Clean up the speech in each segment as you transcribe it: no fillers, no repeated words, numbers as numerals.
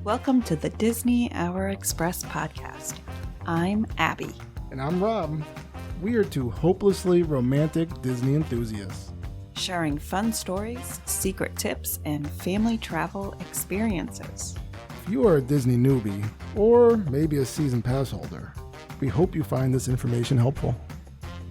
Welcome to the Disney Hour Express podcast. I'm Abbie. And I'm Rob. We are two hopelessly romantic Disney enthusiasts. Sharing fun stories, secret tips, and family travel experiences. If you are a Disney newbie, or maybe a season pass holder, we hope you find this information helpful.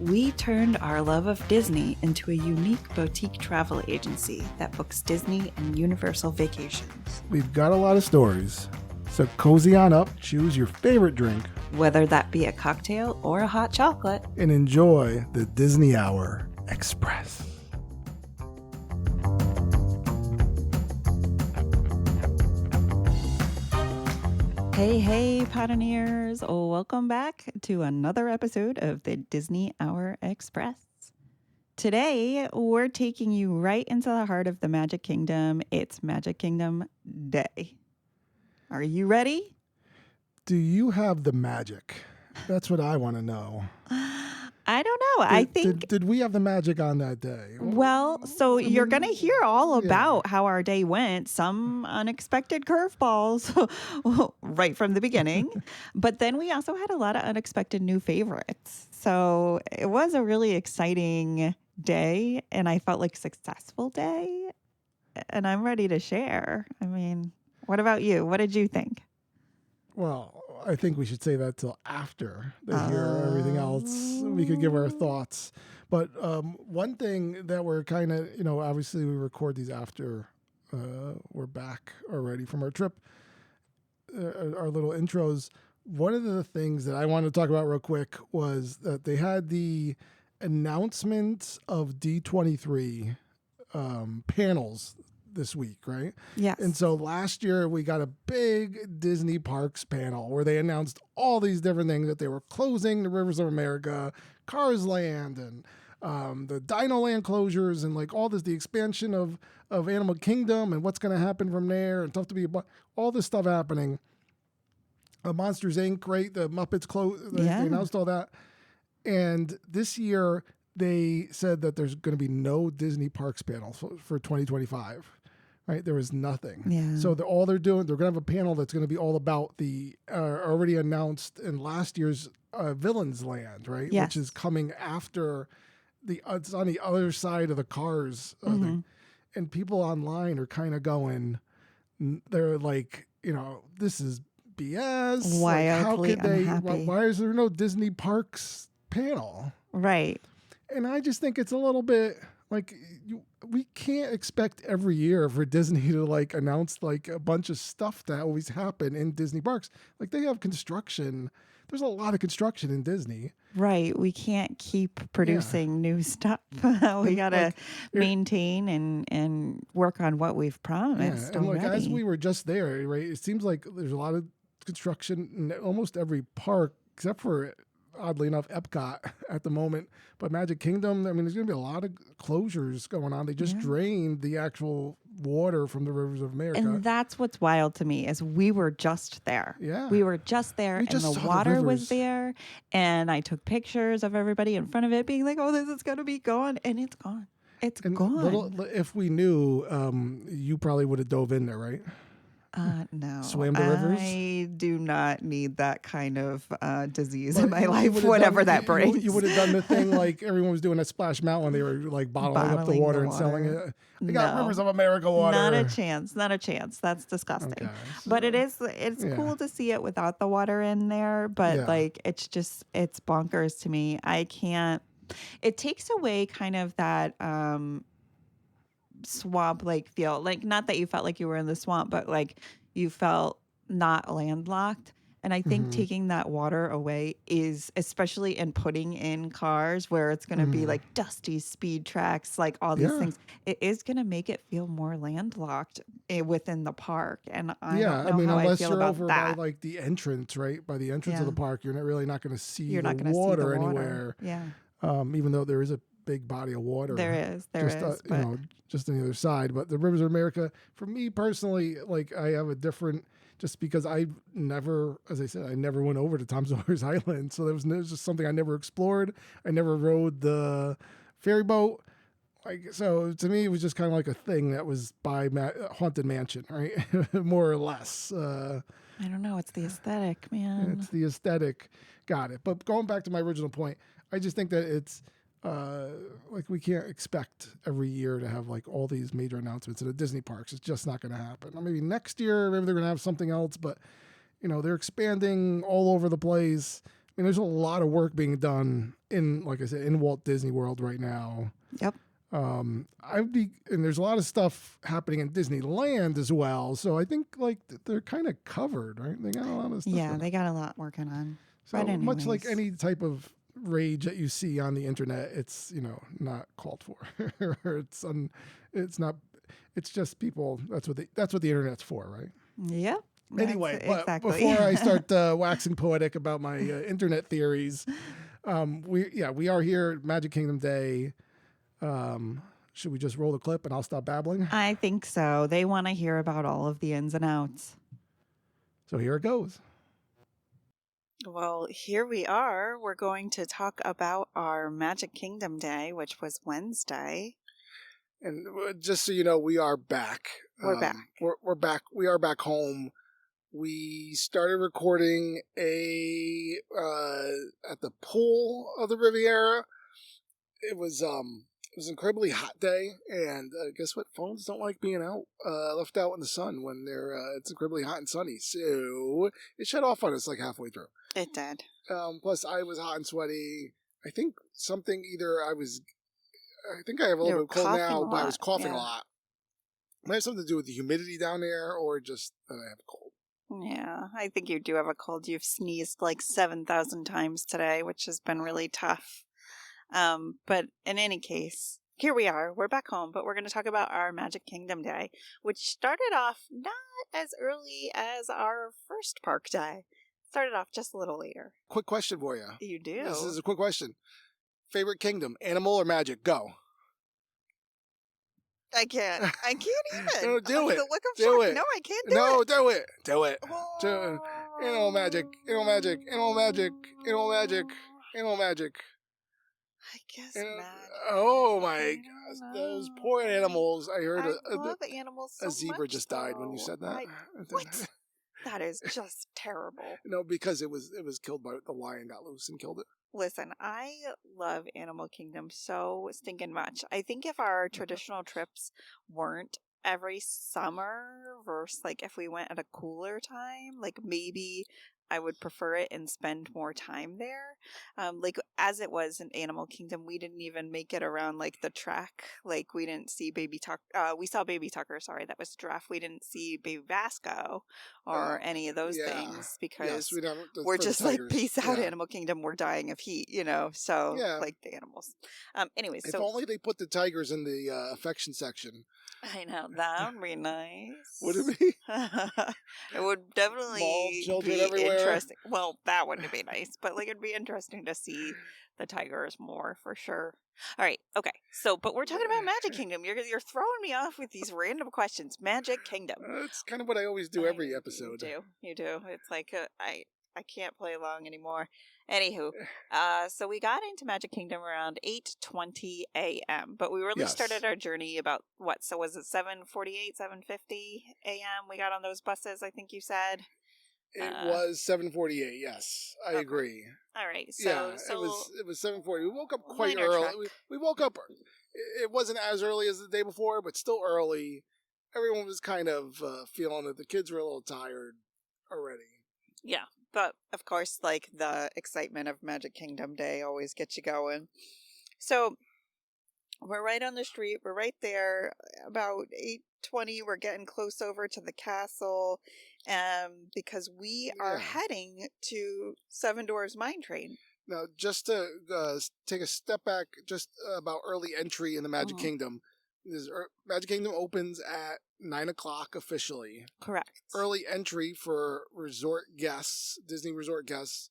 We turned our love of Disney into a unique boutique travel agency that books Disney and Universal vacations. We've got a lot of stories, so cozy on up, choose your favorite drink, whether that be a cocktail or a hot chocolate, and enjoy the Disney Hour Express. Hey, Pioneers! Welcome back to another episode of the Disney Hour Express. Today, we're taking you right into the heart of the Magic Kingdom. It's Magic Kingdom Day. Are you ready? Do you have the magic? That's what I want to know. I don't know. I think... Did we have the magic on that day? Well, so you're going to hear all about how our day went. Some unexpected curveballs right from the beginning. But then we also had a lot of unexpected new favorites. So it was a really exciting day, and I felt like a successful day. And I'm ready to share. I mean, what about you? What did you think? Well, I think we should say that till after they hear everything else. We could give our thoughts. But one thing that we're kind of, obviously we record these after we're back already from our trip, our little intros. One of the things that I wanted to talk about real quick was that they had the announcement of D23 panels this week, right? Yes. And so last year we got a big Disney Parks panel where they announced all these different things, that they were closing the Rivers of America, Cars Land, and the Dino Land closures, and like all this, the expansion of Animal Kingdom and what's going to happen from there, and all this stuff happening. Monsters Inc., right? The Muppets closed. They announced all that. And this year they said that there's going to be no Disney Parks panel for 2025. Right, there was nothing. Yeah. So they're going to have a panel that's going to be all about the already announced in last year's Villains Land, right? Yes. Which is coming after it's on the other side of the Cars thing. And people online are kind of going, they're like, this is BS. Wildly unhappy. Why is there no Disney Parks panel? Right. And I just think it's a little bit like we can't expect every year for Disney to like announce like a bunch of stuff that always happen in Disney parks. Like they have construction. There's a lot of construction in Disney. Right. We can't keep producing new stuff. We got to maintain and work on what we've promised. And like already. as we were just there, right, it seems like there's a lot of construction in almost every park except for, oddly enough, Epcot at the moment. But Magic Kingdom, I mean, there's going to be a lot of closures going on. They just drained the actual water from the Rivers of America. And that's what's wild to me is we were just there. Yeah. We were just there and the water was there. And I took pictures of everybody in front of it being like, oh, this is going to be gone. And it's gone. It's gone. If we knew, you probably would have dove in there, right? No. Swam the rivers? I do not need that kind of disease in my life, whatever that brings. You would have done the thing like everyone was doing at Splash Mountain. They were like bottling up the water and selling it. They got Rivers of America water. Not a chance. That's disgusting. Okay, so, but it's cool to see it without the water in there. But like, it's bonkers to me. I can't, it takes away kind of that, swamp like feel, like not that you felt like you were in the swamp, but like you felt not landlocked. And I think taking that water away is, especially in putting in cars where it's going to be like dusty speed tracks, like all these things, it is going to make it feel more landlocked within the park. And I don't know how I feel about that. Unless you're over by like the entrance, right? By the entrance of the park, you're not going to see the water anywhere. Yeah. Even though there is a big body of water. There is. Just on the other side. But the Rivers of America, for me personally, like I have a different, just because I've never, as I said, I never went over to Tom Sawyer's Island. So there was just something I never explored. I never rode the ferry boat. So to me, it was just kind of like a thing that was by Haunted Mansion, right? More or less. I don't know. It's the aesthetic, man. It's the aesthetic. Got it. But going back to my original point, I just think that it's like we can't expect every year to have like all these major announcements at the Disney parks. It's just not going to happen. Or maybe next year, maybe they're going to have something else. But they're expanding all over the place. I mean, there's a lot of work being done in, like I said, in Walt Disney World right now. Yep. And there's a lot of stuff happening in Disneyland as well. So I think like they're kind of covered, right? They got a lot of stuff. Yeah, they got a lot working on. So much like any type of rage that you see on the internet, it's not called for. It's just people. That's what the internet's for, right? Yep. Anyway, exactly. before I start waxing poetic about my internet theories, we are here at Magic Kingdom Day. Should we just roll the clip and I'll stop babbling? I think so. They want to hear about all of the ins and outs. So here it goes. Well, here we are. We're going to talk about our Magic Kingdom Day, which was Wednesday. And just so you know, we are back. We're back. We're back. We are back home. We started recording at the pool of the Riviera. It was an incredibly hot day, and guess what? Phones don't like being left out in the sun when it's incredibly hot and sunny. So it shut off on us like halfway through. It did. Plus, I was hot and sweaty. I think I think I have a little bit of cold now, but I was coughing a lot. It might have something to do with the humidity down there, or just that I have a cold. Yeah, I think you do have a cold. You've sneezed like 7,000 times today, which has been really tough. But in any case, here we are. We're back home, but we're going to talk about our Magic Kingdom Day, which started off not as early as our first park day. Started off just a little later. Quick question for you. You do? This is a quick question. Favorite kingdom, animal or magic? Go. I can't even. No, do it. The look of do shock. it. No, I can't do no, it. do it. Do it. Oh. Do it. Animal magic. Animal magic. Animal magic. Animal magic. Animal magic. I guess magic. Oh my gosh, those poor animals! I heard I love animals so a zebra much, just died when you though. said that. What? That is just terrible. No, because it was killed by the lion got loose and killed it. Listen, I love Animal Kingdom so stinking much. I think if our traditional trips weren't every summer versus like if we went at a cooler time, like maybe I would prefer it and spend more time there. Like as it was in Animal Kingdom, we didn't even make it around like the track. Like we didn't see Baby Tucker. We saw Baby Tucker. Sorry, that was Giraffe. We didn't see Baby Vasco or any of those things because we're just like peace out, Animal Kingdom. We're dying of heat, So like the animals. Anyways, if only they put the tigers in the affection section. I know, that would be nice. Would it be? It would definitely be interesting. Well, that wouldn't be nice, but like it'd be interesting to see the tigers more for sure. All right, okay. So, but we're talking about Magic Kingdom. You're throwing me off with these random questions. Magic Kingdom. It's kind of what I always do every episode. You do. It's like I can't play along anymore. Anywho, so we got into Magic Kingdom around 8:20 a.m., but we really started our journey about what? So was it 7:48, 7:50 a.m.? We got on those buses, I think you said. It was 7:48. Yes, I agree. All right. So it was 7:40. We woke up quite early. We woke up. It wasn't as early as the day before, but still early. Everyone was kind of feeling it. The kids were a little tired already. Yeah. But, of course, like, the excitement of Magic Kingdom Day always gets you going. So, we're right on the street. We're right there. About 8:20, we're getting close over to the castle because we are heading to Seven Dwarfs Mine Train. Now, just to take a step back, just about early entry in the Magic Kingdom. Magic Kingdom opens at 9 o'clock officially. Correct. Early entry for resort guests, Disney resort guests,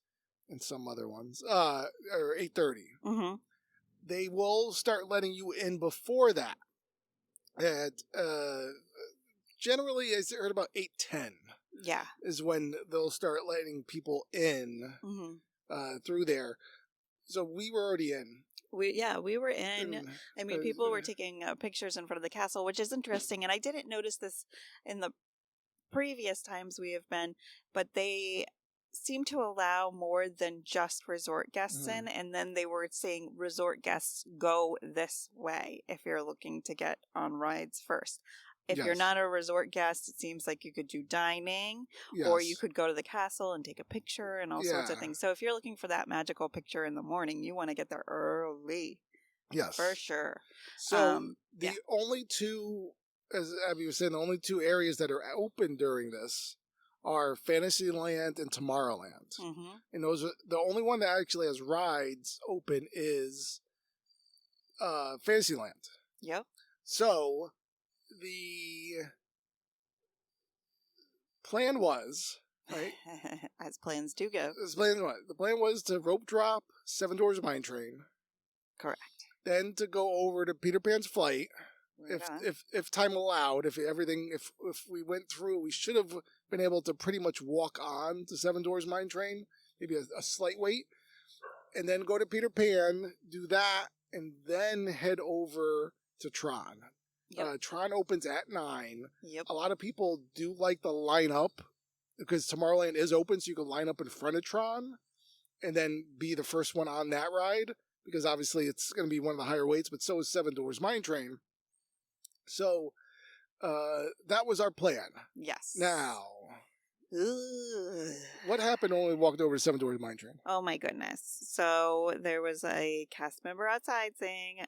and some other ones, or 8:30. Mm-hmm. They will start letting you in before that. At generally, I heard about 8:10. Yeah, is when they'll start letting people in through there. So we were already in. We were in. And, I mean, people were taking pictures in front of the castle, which is interesting. And I didn't notice this in the previous times we have been, but they seem to allow more than just resort guests in, and then they were saying resort guests go this way if you're looking to get on rides first. If you're Yes. not a resort guest, it seems like you could do dining, or you could go to the castle and take a picture and all sorts of Yeah. things. So if you're looking for that magical picture in the morning, you want to get there early Yes. for sure. So the yeah. only two, as Abbie was saying, the only two areas that are open during this are Fantasyland and Tomorrowland. Mm-hmm. And those are the only one that actually has rides open is Fantasyland. Yep. So the plan was, right? As plans do go. The plan was to rope drop Seven Dwarfs Mine Train, Correct. then to go over to Peter Pan's Flight. Right on. If time allowed, if we went through, we should have been able to pretty much walk on to Seven Dwarfs Mine Train, maybe a slight wait, and then go to Peter Pan, do that, and then head over to Tron. Yep. Tron opens at 9. Yep. A lot of people do like the line up because Tomorrowland is open, so you can line up in front of Tron and then be the first one on that ride because obviously it's going to be one of the higher weights, but so is Seven Dwarfs Mine Train. So that was our plan. Yes. Now, Ugh. what happened when we walked over to Seven Dwarfs Mine Train? Oh my goodness. So there was a cast member outside saying,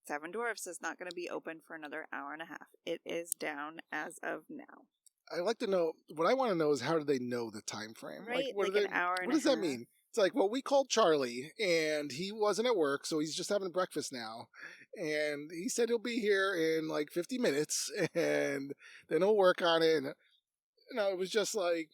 Seven Dwarfs is not going to be open for another hour and a half. It is down as of now. I'd like to know, what I want to know is how do they know the time frame? Right, what like an hour and a What does that half. mean? It's like, well, we called Charlie, and he wasn't at work, so he's just having breakfast now. And he said he'll be here in like 50 minutes, and then he'll work on it. And, it was just like,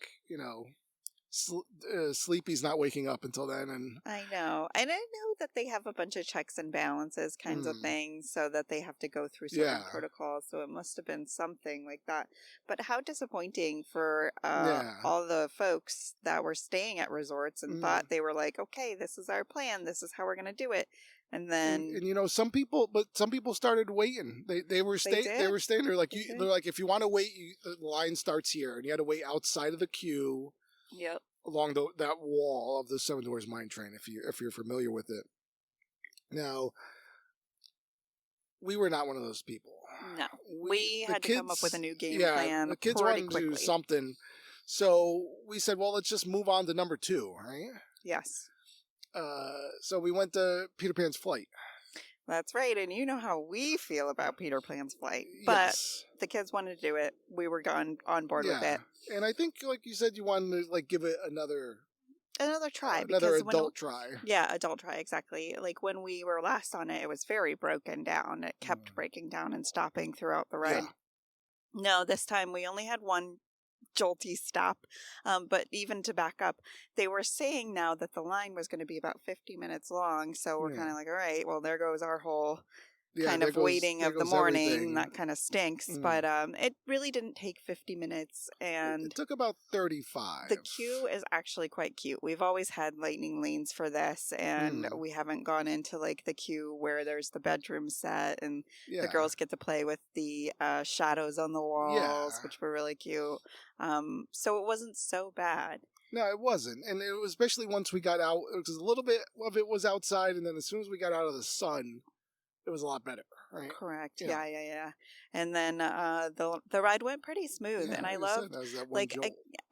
Sleepy's not waking up until then. And I know. And I know that they have a bunch of checks and balances kinds of things so that they have to go through certain protocols. So it must have been something like that. But how disappointing for all the folks that were staying at resorts and thought they were like, okay, this is our plan. This is how we're going to do it. And then, and some people started waiting. They were staying there like they're like, if you want to wait, the line starts here, and you had to wait outside of the queue. Yep. Along that wall of the Seven Dwarfs Mine Train, if you're familiar with it. Now, we were not one of those people. No, we had to come up with a new game plan. The kids wanted to do something, so we said, well, let's just move on to number 2, right? Yes. So we went to Peter Pan's Flight. That's right, and you know how we feel about Peter Pan's Flight. But the kids wanted to do it. We were on board with it. And I think, like you said, you wanted to give it another try. Another adult try. Yeah, adult try, exactly. Like when we were last on it, it was very broken down. It kept breaking down and stopping throughout the ride. Yeah. No, this time we only had one jolty stop. But even to back up, they were saying now that the line was going to be about 50 minutes long. So we're kind of like, all right, well, there goes our whole kind of waiting of the morning. Everything. That kind of stinks. But it really didn't take 50 minutes. And it took about 35. The queue is actually quite cute. We've always had lightning lanes for this, and we haven't gone into like the queue where there's the bedroom set and the girls get to play with the shadows on the walls, which were really cute. So it wasn't so bad. No, it wasn't. And it was especially once we got out, because a little bit of it was outside, and then as soon as we got out of the sun, it was a lot better, right? Correct. Yeah. And then the ride went pretty smooth, and I loved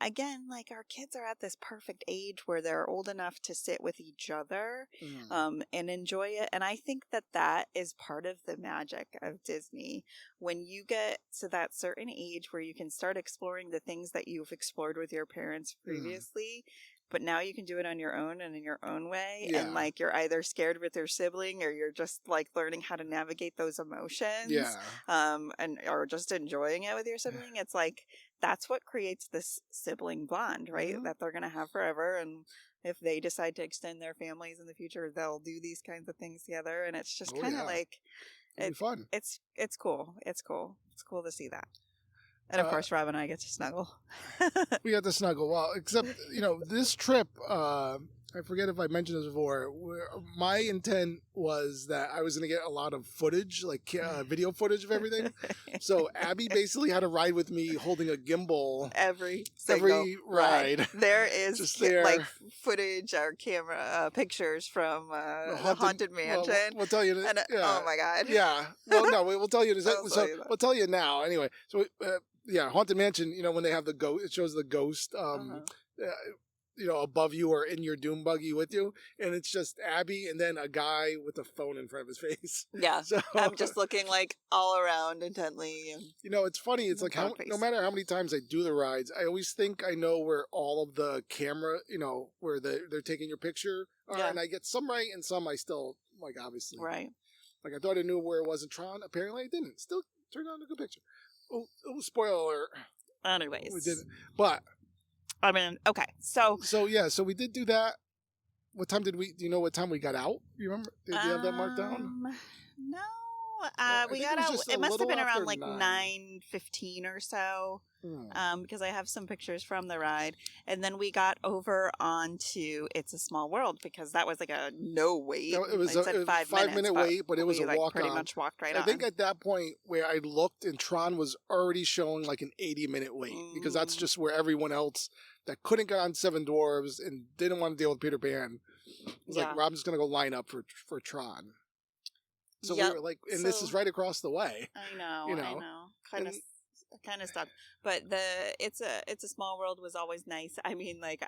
again, like our kids are at this perfect age where they're old enough to sit with each other and enjoy it. And I think that is part of the magic of Disney. When you get to that certain age where you can start exploring the things that you've explored with your parents previously, but now you can do it on your own and in your own way. Yeah. And like you're either scared with your sibling or you're just like learning how to navigate those emotions. Yeah. Or just enjoying it with your sibling. It's like that's what creates this sibling bond, right? That they're gonna have forever. And if they decide to extend their families in the future, they'll do these kinds of things together. And it's just kind of like it's fun. It's cool. It's cool. It's cool to see that. And of course, Rob and I get to snuggle. We got to snuggle. Well, except, this trip, I forget if I mentioned this before. My intent was that I was going to get a lot of footage, like video footage of everything. So Abbie basically had to ride with me holding a gimbal every single ride. There is just there. like footage or camera pictures from the Haunted Mansion. We'll tell you. And, oh my God. Yeah. Well, no, we'll tell you. We'll tell you now. Anyway, so yeah, Haunted Mansion. You know, when they have the ghost, it shows the ghost. You know, above you or in your doom buggy with you, and it's just Abbie and then a guy with a phone in front of his face. Yeah, so I'm just looking like all around intently. And you know, it's funny. It's like no matter how many times I do the rides, I always think I know where all of the camera, you know, where they're taking your picture are, and I get some right and some I still like. Obviously, right. Like I thought I knew where it was in Tron. Apparently, I didn't. Still turned out a good picture. Oh, spoiler alert. Anyways, we didn't, but. I mean, okay, so we did do that. What time did we? Do you know what time we got out? You remember? Did you have that marked down? No, we got out. It must have been around like 9:15 or so. Because I have some pictures from the ride, and then we got over onto It's a Small World because that was like a no wait. No, it was a 5-minute wait, but it was a walk pretty on. much walked right on. I think at that point where I looked and Tron was already showing like an 80-minute wait because that's just where everyone else that couldn't get on Seven Dwarfs and didn't want to deal with Peter Pan was like, Rob's just gonna go line up for Tron. So we were like, and this is right across the way. I know. Kind of stuff, but it's a Small World was always nice. I mean, like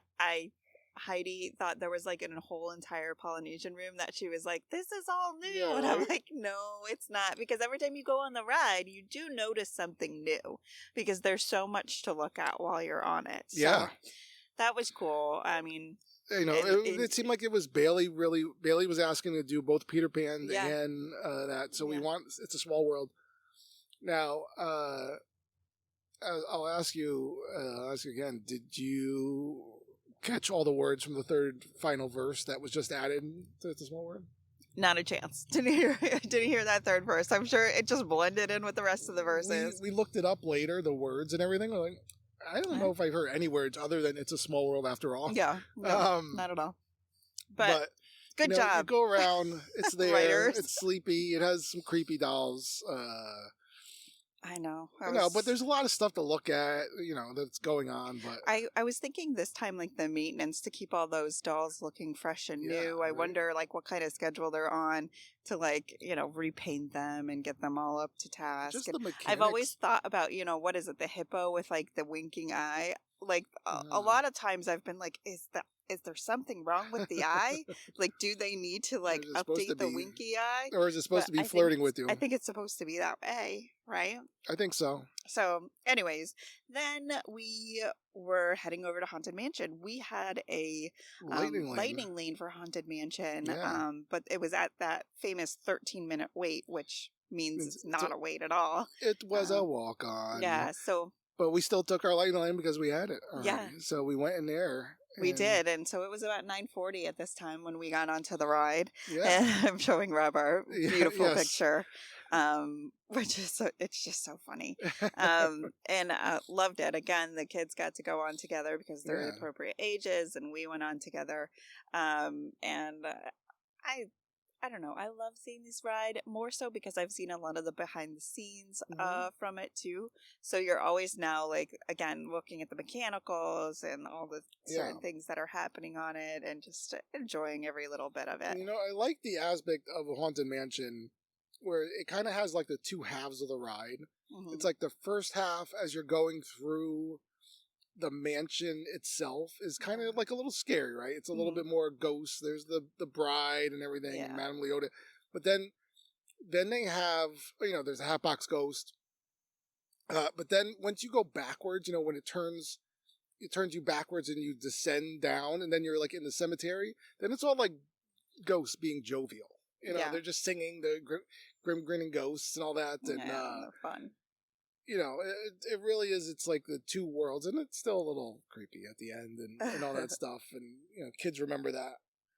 Heidi thought there was like a whole entire Polynesian room that she was like, this is all new, and I'm like, no, it's not, because every time you go on the ride, you do notice something new because there's so much to look at while you're on it. So that was cool. I mean, you know, it seemed like it was Bailey was asking to do both Peter Pan and that, so we want It's a Small World. Now, I'll ask you again. Did you catch all the words from the third final verse that was just added to It's a Small World? Not a chance. Didn't hear that third verse. I'm sure it just blended in with the rest of the verses. We looked it up later, the words and everything. We're like, I don't know if I've heard any words other than It's a Small World after all. Yeah, no, not at all. But good job. You go around. It's there. Writers. It's sleepy. It has some creepy dolls. I know. But there's a lot of stuff to look at, you know, that's going on. But I was thinking this time, like the maintenance to keep all those dolls looking fresh and new. I wonder, like, what kind of schedule they're on to, like, you know, repaint them and get them all up to task. Just the mechanics. I've always thought about, you know, what is it, the hippo with like the winking eye? Like a lot of times I've been like, is there something wrong with the eye? Like, do they need to like update the winky eye? Or is it supposed to be flirting with you? I think it's supposed to be that way, right? I think so. So, anyways, then we were heading over to Haunted Mansion. We had a lightning lane for Haunted Mansion, but it was at that famous 13-minute wait, which means it's not a wait at all. It was a walk-on. Yeah, so... But we still took our lightning lane because we had it already. Yeah. So we went in there. We did, and so it was about 9:40 at this time when we got onto the ride. Yeah. And I'm showing Rob our beautiful picture, which is it's just so funny. And loved it. Again, the kids got to go on together because they're the appropriate ages, and we went on together. I don't know. I love seeing this ride more so because I've seen a lot of the behind the scenes from it too. So you're always now like, again, looking at the mechanicals and all the certain things that are happening on it and just enjoying every little bit of it. You know, I like the aspect of a Haunted Mansion where it kind of has like the two halves of the ride. Mm-hmm. It's like the first half as you're going through the mansion itself is kind of like a little scary, right? It's a little bit more ghosts. There's the bride and everything, and Madame Leota. But then they have, you know, there's a Hatbox Ghost. But then once you go backwards, you know, when it turns you backwards and you descend down, and then you're like in the cemetery, then it's all like ghosts being jovial. You know, they're just singing the grim grinning ghosts and all that. And they're fun. You know, it really is. It's like the two worlds, and it's still a little creepy at the end and all that stuff. And, you know, kids remember that.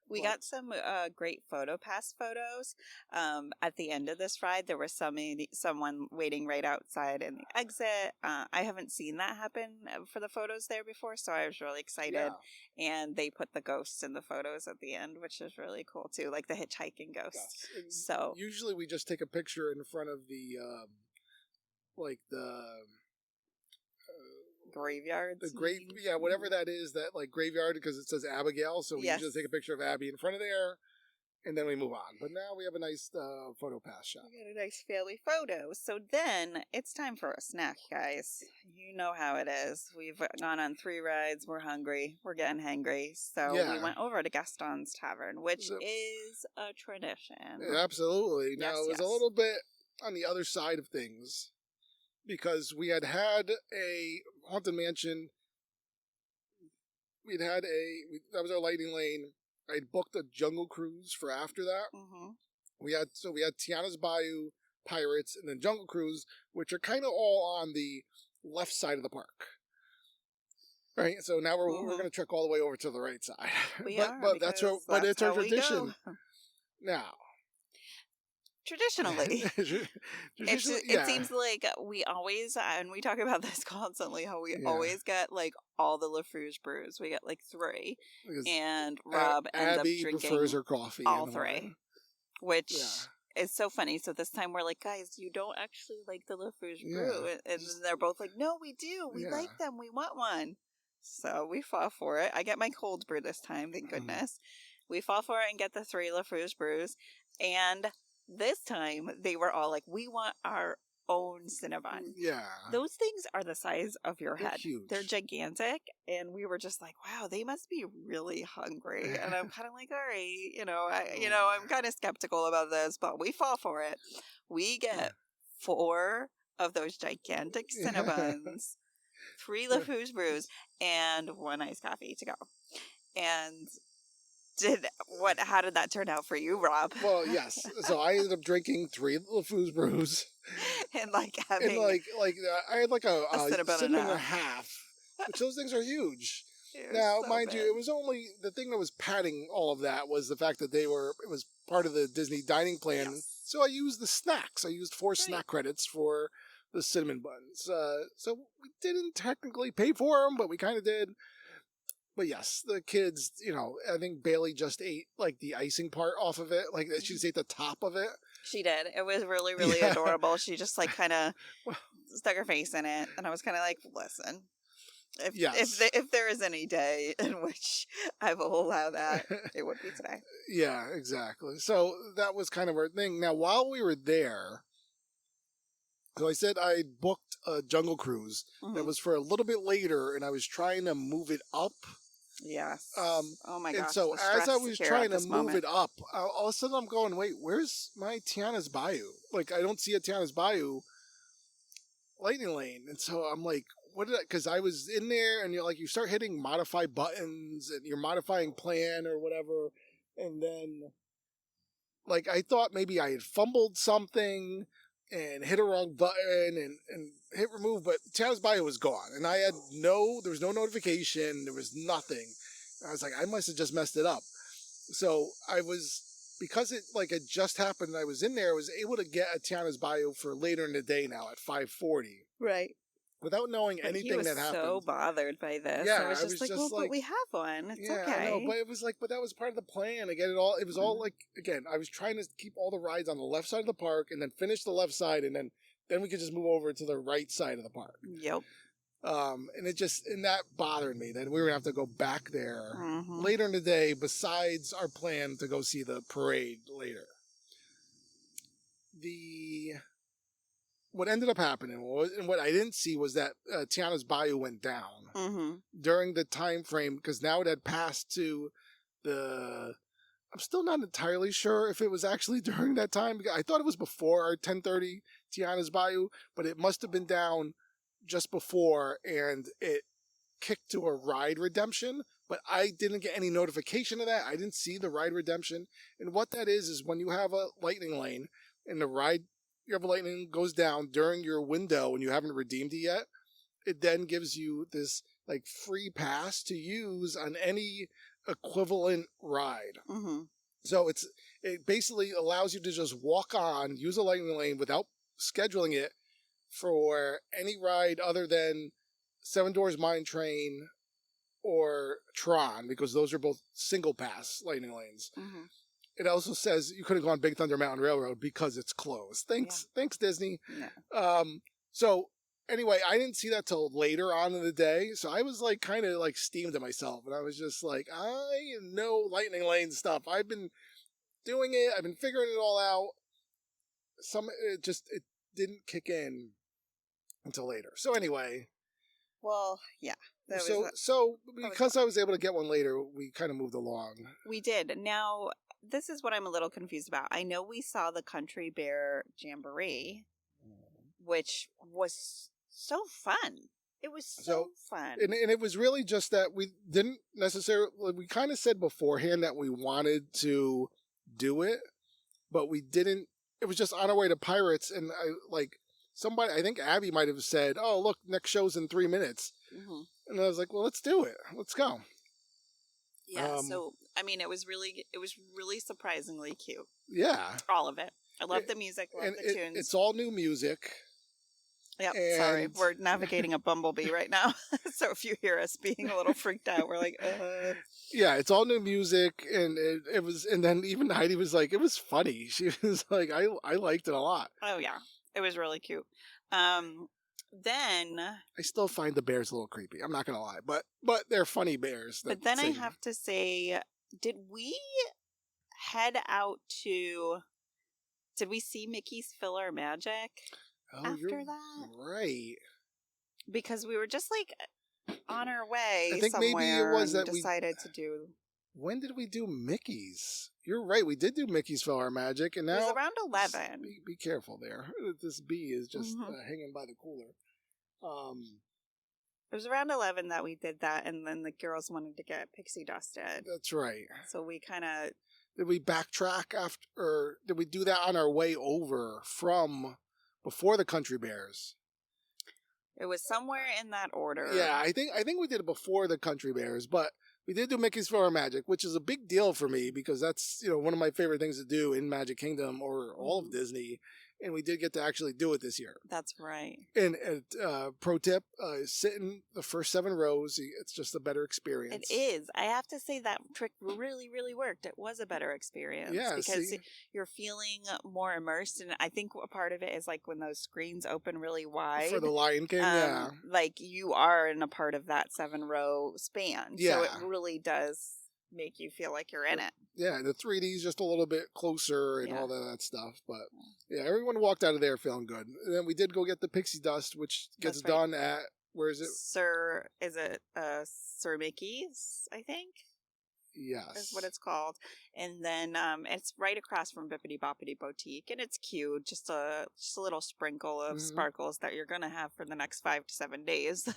We got some great PhotoPass photos. At the end of this ride, there was someone waiting right outside in the exit. I haven't seen that happen for the photos there before, so I was really excited. Yeah. And they put the ghosts in the photos at the end, which is really cool too, like the hitchhiking ghosts. Yes. So usually we just take a picture in front of the like the graveyards. whatever that is, that like graveyard, because it says Abigail, so we usually take a picture of Abbie in front of there, and then we move on. But now we have a nice PhotoPass shot. We got a nice family photo. So then it's time for a snack, guys. You know how it is. We've gone on 3 rides. We're hungry. We're getting hangry. So we went over to Gaston's Tavern, which is a tradition. Absolutely. Now, it was a little bit on the other side of things, because we had a Haunted Mansion. That was our Lightning Lane. I booked a Jungle Cruise for after that. Mm-hmm. We had Tiana's Bayou, Pirates, and then Jungle Cruise, which are kind of all on the left side of the park. Right, so now we're going to trek all the way over to the right side. But it's our tradition. Now, traditionally, it seems like we always, and we talk about this constantly, how we always get like all the LeFou's brews. We get like 3, and Rob ends Abbie up drinking prefers her coffee all 3, which is so funny. So this time we're like, guys, you don't actually like the LeFou's brew, and they're both like, no, we do. We like them. We want one. So we fought for it. I get my cold brew this time, thank goodness. We fought for it and get the 3 LeFou's brews, and this time they were all like, we want our own Cinnabon. Yeah. Those things are the size of your head. Huge. They're gigantic. And we were just like, wow, they must be really hungry. And I'm kind of like, all right, I'm kind of skeptical about this, but we fall for it. We get 4 of those gigantic Cinnabons, 3 LeFou's brews, and 1 iced coffee to go. And how did that turn out for you, Rob? Well, yes. So I ended up drinking 3 LeFou's brews, and like having I had like a cinnamon and a half, which those things are huge. Now, so mind you, it was only the thing that was padding all of that was the fact that it was part of the Disney dining plan. Yes. So I used the snacks. I used 4 snack credits for the cinnamon buns. So we didn't technically pay for them, but we kind of did. But yes, the kids, I think Bailey just ate like the icing part off of it. Like she just ate the top of it. She did. It was really, really adorable. She just like kind of stuck her face in it. And I was kind of like, listen, if there is any day in which I will allow that, it would be today. Yeah, exactly. So that was kind of our thing. Now, while we were there, so I said I booked a Jungle Cruise that was for a little bit later, and I was trying to move it up. Yes. Oh my gosh. And so as I was trying to move it up, all of a sudden I'm going, wait, where's my Tiana's Bayou? Like, I don't see a Tiana's Bayou Lightning Lane. And so I'm like, because I was in there, and you start hitting modify buttons, and you're modifying plan or whatever. And then, like, I thought maybe I had fumbled something and hit a wrong button and hit remove, but Tiana's Bayou was gone. And there was no notification, there was nothing. I was like, I must have just messed it up. So because it just happened and I was in there, I was able to get a Tiana's Bayou for later in the day now at 5:40. Right. Without knowing anything that happened. He was so bothered by this. Yeah, I was just like, but we have one. It's okay. I know, but it was like, but that was part of the plan. I get it all. It was all like, again, I was trying to keep all the rides on the left side of the park and then finish the left side, and then we could just move over to the right side of the park. Yep. And that bothered me. Then we were going to have to go back there later in the day, besides our plan to go see the parade later. What ended up happening and what I didn't see was that Tiana's Bayou went down during the time frame, because now it had passed to I'm still not entirely sure if it was actually during that time. I thought it was before our 10:30 Tiana's Bayou, but it must have been down just before, and it kicked to a ride redemption, but I didn't get any notification of that. I didn't see the ride redemption. And what that is when you have a lightning lane and your lightning goes down during your window and you haven't redeemed it yet, it then gives you this like free pass to use on any equivalent ride. Mm-hmm. So it basically allows you to just walk on, use a lightning lane without scheduling it for any ride other than Seven Doors Mine Train or TRON, because those are both single pass lightning lanes. Mm-hmm. It also says you could have gone Big Thunder Mountain Railroad because it's closed. Thanks, Disney. Yeah. So anyway, I didn't see that till later on in the day, so I was like kind of like steamed at myself, and I was just like, I know lightning lane stuff. I've been doing it. I've been figuring it all out. It didn't kick in until later. So anyway. Well, yeah. So because I was able to get one later, we kind of moved along. We did. Now, this is what I'm a little confused about. I know we saw the Country Bear Jamboree, which was so fun. It was so fun. And it was really just that we didn't necessarily, we kind of said beforehand that we wanted to do it, but we didn't. It was just on our way to Pirates, and I think Abbie might have said, "Oh, look, next show's in 3 minutes." Mm-hmm. And I was like, "Well, let's do it. Let's go." Yeah. So I mean, it was really surprisingly cute. Yeah. All of it. I love the music. Love the tunes. It's all new music. Yep. Sorry, we're navigating a bumblebee right now, so if you hear us being a little freaked out, we're like, Yeah, it's all new music, and it was, and then even Heidi was like, it was funny. She was like, I liked it a lot. Oh yeah, it was really cute. Then I still find the bears a little creepy. I'm not gonna lie, but they're funny bears. But then I have to say, did we head out to? Did we see Mickey's PhilharMagic after that? Right. Because we were just like on our way I think somewhere, maybe it was and that decided to do. When did we do Mickey's? You're right. We did do Mickey's PhilharMagic, and now It was around 11. Be careful there. This bee is just hanging by the cooler. It was around 11 that we did that, and then the girls wanted to get pixie dusted. That's right. So we kind of... Did we backtrack after, or did we do that on our way over from before the Country Bears? It was somewhere in that order. Yeah, I think we did it before the Country Bears, but we did do Mickey's PhilharMagic, which is a big deal for me because that's, one of my favorite things to do in Magic Kingdom or all of Disney. And we did get to actually do it this year. That's right. And pro tip, sit in the first 7 rows. It's just a better experience. It is. I have to say that trick really, really worked. It was a better experience. Yeah, because you're feeling more immersed. And I think a part of it is like when those screens open really wide. For the Lion King, yeah. Like you are in a part of that 7-row span. Yeah. So it really does make you feel like you're in it. Yeah, the 3D is just a little bit closer and all that stuff. But yeah, everyone walked out of there feeling good. And then we did go get the pixie dust, which gets done at, where is it? Sir Mickey's, I think? Yes. Is what it's called. And then it's right across from Bippity Boppity Boutique. And it's cute. Just a little sprinkle of sparkles that you're going to have for the next 5 to 7 days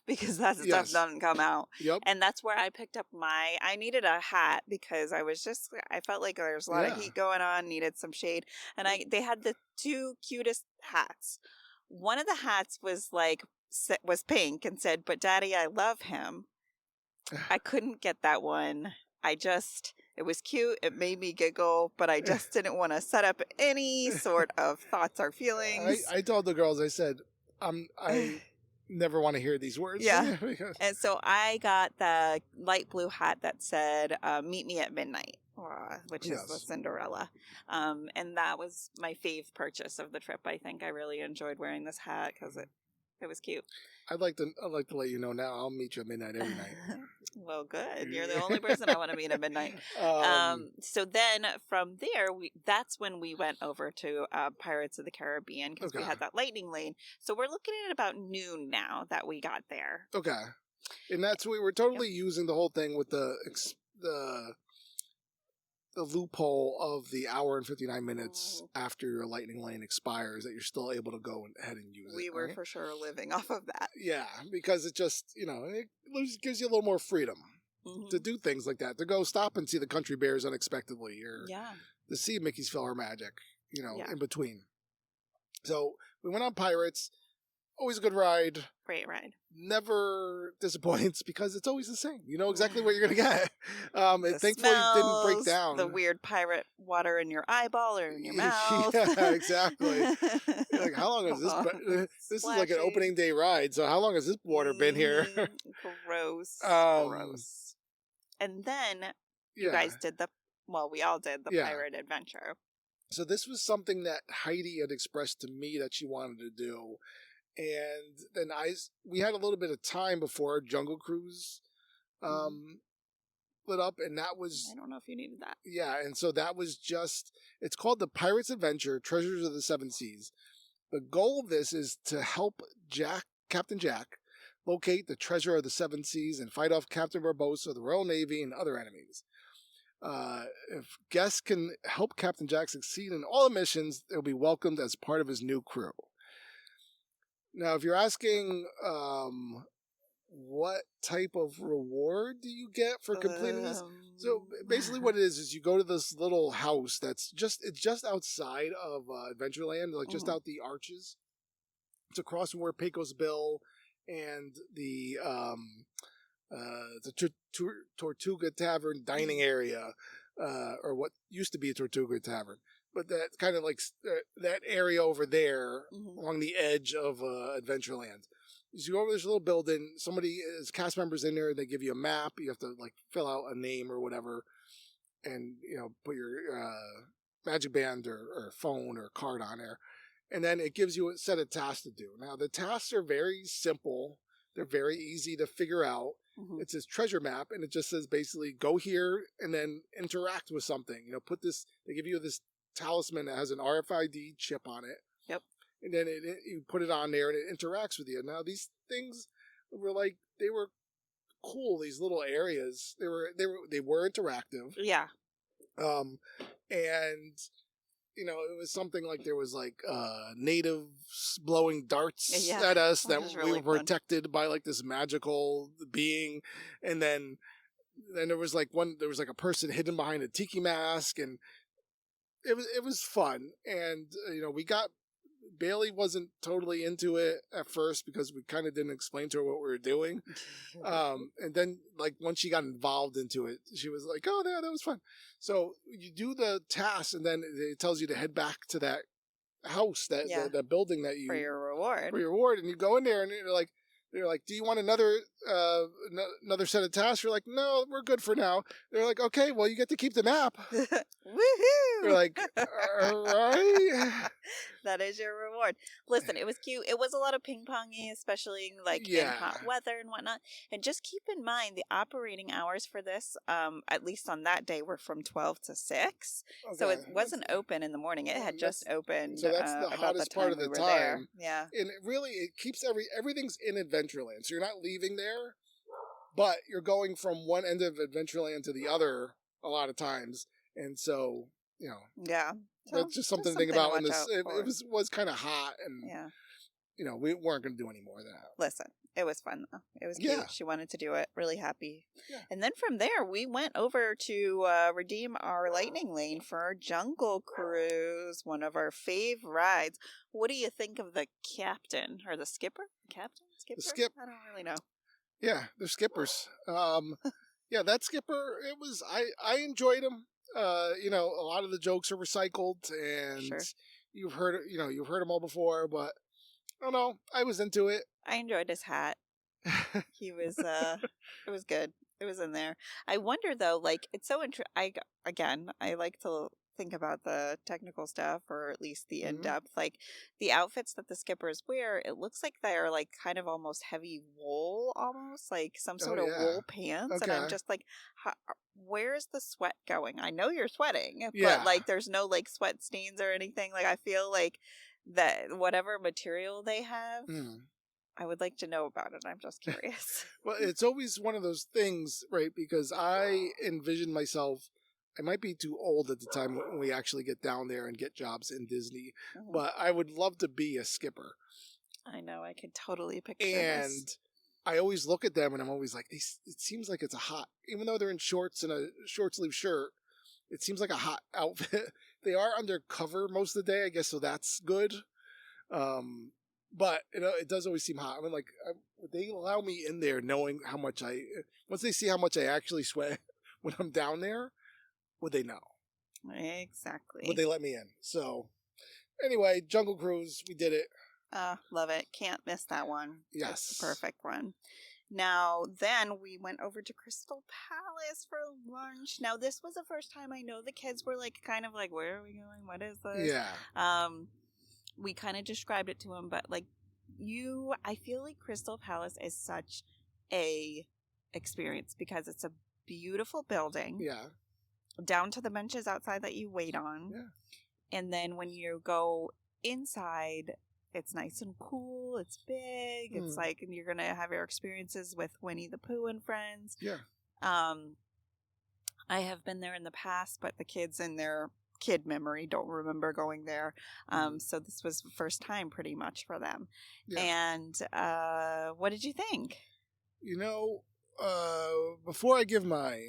because that stuff doesn't come out. Yep. And that's where I picked up I needed a hat because I felt like there's a lot of heat going on, needed some shade. And they had the 2 cutest hats. One of the hats was pink and said, "But Daddy, I love him." I couldn't get that one. It was cute. It made me giggle, but I just didn't want to set up any sort of thoughts or feelings. I told the girls, I said, I never want to hear these words. Yeah. And so I got the light blue hat that said, "Meet me at midnight," which is the Cinderella. And that was my fave purchase of the trip. I think I really enjoyed wearing this hat because it was cute. I'd like to let you know now. I'll meet you at midnight every night. Well, good. You're the only person I want to meet at midnight. So then from there, that's when we went over to Pirates of the Caribbean because we had that lightning lane. So we're looking at about noon now that we got there. Okay, and that's we were totally using the whole thing with the loophole of the hour and 59 minutes after your lightning lane expires that you're still able to go ahead and use it. We were for sure living off of that. Yeah, because it just, it gives you a little more freedom to do things like that, to go stop and see the Country Bears unexpectedly or to see Mickey's PhilharMagic, in between. So we went on Pirates. always a good ride. Great ride. Never disappoints because it's always the same. You know exactly what you're going to get. The It thankfully didn't break smells, down. the weird pirate water in your eyeball or in your mouth. Yeah, exactly. You're like, how long has this been? This is like an Splashing. opening day ride, so how long has this water been here? Gross. Um, Gross. And then you Yeah. guys did we all did the Yeah. pirate adventure. So this was something that Heidi had expressed to me that she wanted to do. And then we had a little bit of time before our Jungle Cruise lit up, and that was, I don't know if you needed that. yeah, and so that was it's called the Pirate's Adventure, Treasures of the Seven Seas. The goal of this is to help Captain Jack, locate the treasure of the Seven Seas and fight off Captain Barbossa of the Royal Navy and other enemies. If guests can help Captain Jack succeed in all the missions, they'll be welcomed as part of his new crew. Now, if you're asking what type of reward do you get for completing this? So basically what it is you go to this little house it's just outside of Adventureland, like just out the arches. It's across from where Pecos Bill and the Tortuga Tavern dining area, or what used to be a Tortuga Tavern. But that kind of like that area over there along the edge of Adventureland. So you go over this little building, somebody is cast members in there, they give you a map, you have to like fill out a name or whatever, and put your magic band or phone or card on there. And then it gives you a set of tasks to do. Now the tasks are very simple, they're very easy to figure out. It's this treasure map, and it just says basically go here and then interact with something. Put this, they give you this talisman that has an RFID chip on it. Yep. And then you put it on there and it interacts with you. Now these things were like, they were cool, these little areas. They were interactive. Yeah. And it was something like there was like natives blowing darts at us that really we were protected by like this magical being. And then there was like a person hidden behind a tiki mask, and it was fun. And Bailey wasn't totally into it at first because we kind of didn't explain to her what we were doing. And then like once she got involved into it, she was like, oh, that was fun. So you do the task, and then it tells you to head back to that house, that building that you... For your reward. For your reward. And you go in there and they're like, do you want another set of tasks? You're like, no, we're good for now. They're like, okay, well, you get to keep the map. Woohoo! You're like, all right. That is your reward. Listen, it was cute. It was a lot of ping-pongy, especially like in hot weather and whatnot. And just keep in mind the operating hours for this, at least on that day, were from 12 to 6. Okay. So it wasn't open in the morning. It had just opened. So that's the hottest part of the time. There. Yeah. And it keeps everything's in Adventureland. So you're not leaving there, but you're going from one end of Adventureland to the other a lot of times. And so, yeah. So that's just something to think about. It was kind of hot, and we weren't going to do any more of that. Listen, it was fun though. It was cute. She wanted to do it. Really happy. Yeah. And then from there, we went over to redeem our lightning lane for our Jungle Cruise, one of our fave rides. What do you think of the captain or the skipper? Captain, skipper. The skip. I don't really know. Yeah, they're skippers. Yeah, that skipper. It was. I enjoyed him. A lot of the jokes are recycled, and you've heard them all before, but I don't know. I was into it. I enjoyed his hat. He was, it was good. It was in there. I wonder though, like, it's so I like to think about the technical stuff, or at least the in-depth, like the outfits that the skippers wear. It looks like they're like kind of almost heavy wool, almost like some sort of wool pants. Okay. And I'm just like, where's the sweat going? I know you're sweating, but like there's no like sweat stains or anything. Like I feel like that whatever material they have, I would like to know about it. I'm just curious. Well, it's always one of those things, right? Because I envision myself, I might be too old at the time when we actually get down there and get jobs in Disney, but I would love to be a skipper. I know, I could totally picture and this. I always look at them and I'm always like, it seems like it's a hot, even though they're in shorts and a short sleeve shirt, it seems like a hot outfit. They are undercover most of the day, I guess, so that's good. But it does always seem hot. I mean, like, would they allow me in there knowing how much once they see how much I actually sweat when I'm down there, would they know? Exactly. Would they let me in? So, anyway, Jungle Cruise, we did it. Love it. Can't miss that one. Yes. It's the perfect one. Now, then we went over to Crystal Palace for lunch. Now, this was the first time I know the kids were like, kind of like, where are we going? What is this? Yeah. We kind of described it to them, but like I feel like Crystal Palace is such a experience because it's a beautiful building. Yeah. Down to the benches outside that you wait on. Yeah. And then when you go inside, it's nice and cool. It's big. It's like you're going to have your experiences with Winnie the Pooh and friends. Yeah. I have been there in the past, but the kids in their kid memory don't remember going there. So this was the first time pretty much for them. Yeah. And what did you think? Before I give my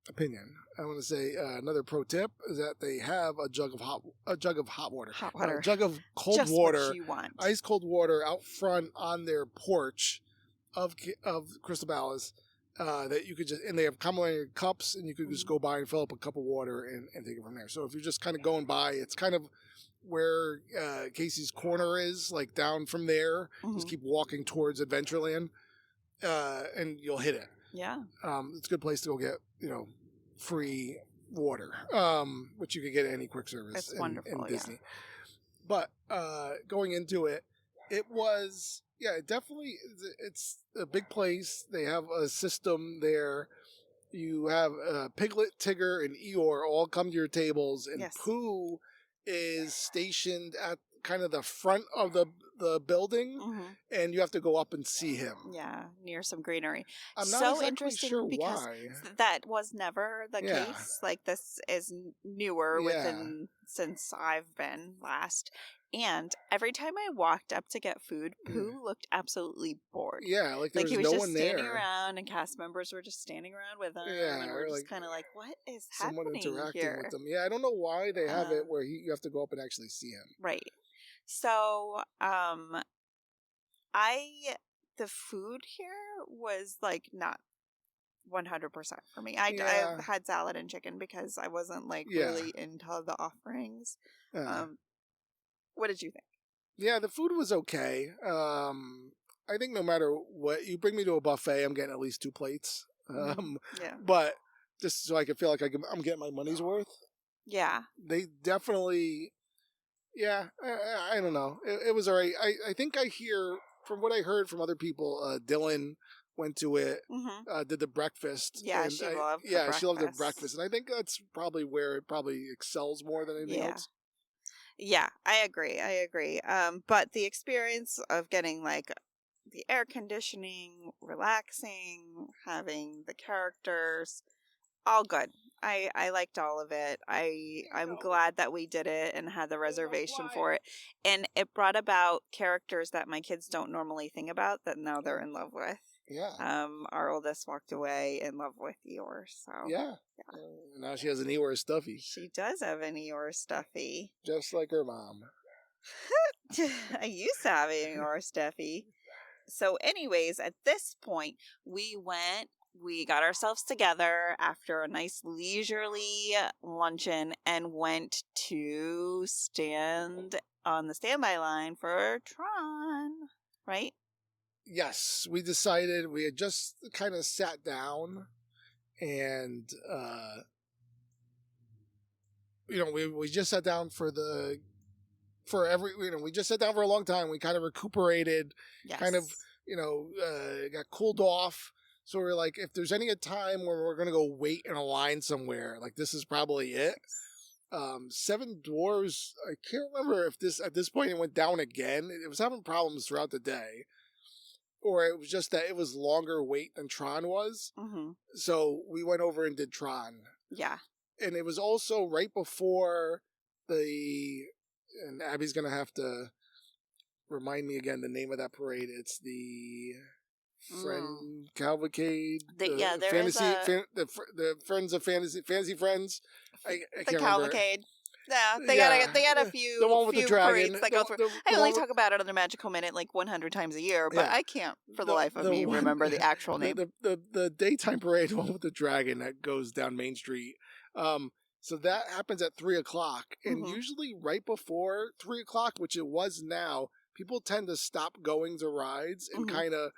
opinion, I want to say another pro tip is that they have a jug of hot water. Hot water. A jug of cold Just water. What you want. Ice cold water out front on their porch of Crystal Palace. That you could and they have complimentary cups, and you could just go by and fill up a cup of water and take it from there. So if you're just kind of going by, it's kind of where Casey's Corner is, like down from there. Just keep walking towards Adventureland, and you'll hit it. Yeah. It's a good place to go get, free water, which you could get at any quick service in Disney. Yeah. But going into it, it was... Yeah, it's a big place. They have a system there. You have Piglet, Tigger, and Eeyore all come to your tables, and Pooh is stationed at kind of the front of the building, and you have to go up and see him. Yeah, near some greenery. I'm not so exactly interesting sure because why. That was never the case. Like, this is newer since I've been last. And every time I walked up to get food, Pooh looked absolutely bored. Yeah, like there was he was no just one standing there. around, and cast members were just standing around with him. Yeah, and we're just kind of like, what is someone happening interacting here? with them. Yeah, I don't know why they have it where you have to go up and actually see him. Right. So, the food here was like not 100% for me. I had salad and chicken because I wasn't like really into the offerings. What did you think? Yeah, the food was okay. I think no matter what you bring me to a buffet, I'm getting at least 2 plates. But just so I can feel like I'm getting my money's worth. Yeah. They definitely. Yeah, I don't know. It was all right. I think I hear from what I heard from other people. Dylan went to it, did the breakfast. Yeah, she loved. She loved the breakfast, and I think that's probably where it probably excels more than anything else. Yeah, I agree. But the experience of getting like the air conditioning, relaxing, having the characters, all good. I liked all of it. I'm glad that we did it and had the reservation for it. And it brought about characters that my kids don't normally think about that now they're in love with. Yeah. Our oldest walked away in love with Eeyore. So yeah. Now she has an Eeyore stuffy. She does have an Eeyore stuffy. Just like her mom. I used to have an Eeyore stuffy. So anyways, at this point, we got ourselves together after a nice leisurely luncheon and went to stand on the standby line for TRON, right? Yes, we decided. We had just kind of sat down and, we just sat down we just sat down for a long time. We kind of recuperated, kind of, got cooled off. So we're like, if there's any time where we're going to go wait in a line somewhere, like this is probably it. 7 Dwarfs, I can't remember if at this point it went down again. It was having problems throughout the day. Or it was just that it was longer wait than TRON was. Mm-hmm. So we went over and did TRON. Yeah. And it was also right before and Abbie's going to have to remind me again the name of that parade. It's the Friend Cavalcade. The Friends of Fantasy Friends. I can't Cavalcade. Yeah, they Yeah. got a The few one with the dragon. parades that go through. I The only one with, talk about it on the Magical Minute like 100 times a year, but yeah. I can't for the life of me one, remember the actual name. the daytime parade, one with the dragon that goes down Main Street. So that happens at 3:00, and Mhm. usually right before 3:00, which it was now, people tend to stop going to rides and Mhm. kind of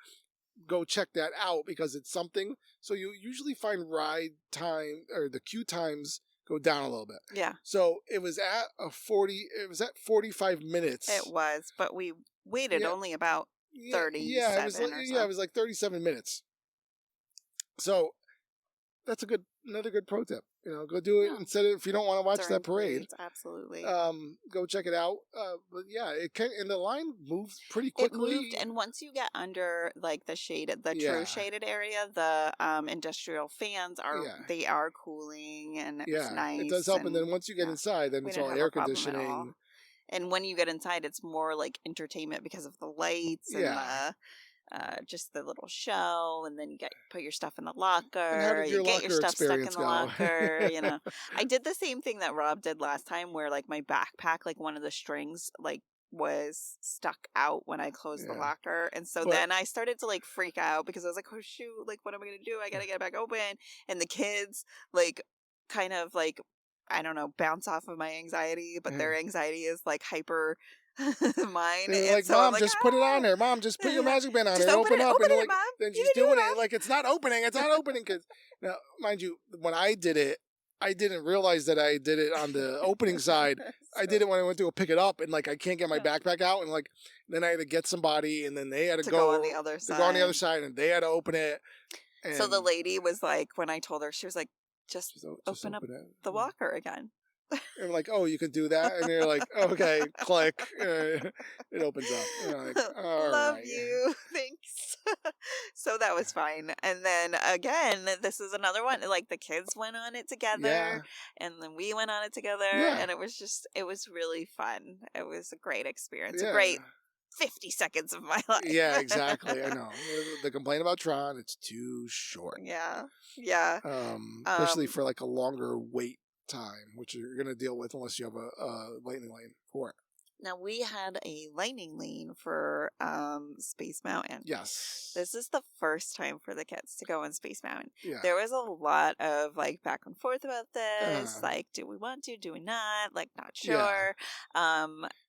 go check that out because it's something. So you usually find ride time or the queue times go down a little bit. Yeah, So it was at it was at 45 minutes. it was, but we waited Yeah. only about Yeah, 37 or so. it was like 37 minutes. So that's another good pro tip. Go do it Yeah. instead of, if you don't want to watch During that parade. parades, absolutely. Go check it out. But yeah, and the line moves pretty It quickly. moved, and once you get under like the Yeah. true shaded area, the industrial fans Yeah. they are cooling, and it's Yeah, nice. it does help. And then once you get yeah, inside, then we it's didn't all have air a problem at all. conditioning. And when you get inside, it's more like entertainment because of the lights and Yeah. just the little show, and then you put your stuff in the And how locker. did You your get your locker stuff stuck in experience the go? locker. I did the same thing that Rob did last time, where like my backpack, like one of the strings, like was stuck out when I closed the Yeah. locker, and so But- then I started to like freak out because I was like, oh shoot, like what am I gonna do? I gotta get it back open, and the kids like kind of like, I don't know, bounce off of my anxiety, but their anxiety is like hyper mine. They're And like, so I'm Mom, like, just put it on "Ah." there. Mom, just put your magic band on Just there. open it, Up. open And it, like, Mom. then You she's can do doing it, it. Like, it's not opening. It's not opening. Because now, mind you, when I did it, I didn't realize that I did it on the opening side. I did it when I went to go pick it up, and like I can't get my backpack out, and like then I had to get somebody, and then they had to go on the other to side. go on the other side, and they had to open it. And So the lady was like, when I told her, she was like, just open up it. the locker again. And I'm like, oh, you could do that, and you're like, okay, click, it opens up. And I'm like, all Love right. you. Thanks. So that was fine. And then again, this is another one. Like the kids went on it together, Yeah. and then we went on it together, Yeah. and it was really fun. It was a great experience. Yeah. A great 50 seconds of my life. Yeah, exactly. I know. The complaint about Tron, it's too short. Yeah. Yeah. Especially for like a longer wait time, which you're gonna deal with unless you have a lightning lane for it. Now we had a lightning lane for Space Mountain. Yes. This is the first time for the kids to go on Space Mountain. Yeah. There was a lot of like back and forth about this. Uh-huh. Like, do we want to? Do we not? Like, not sure.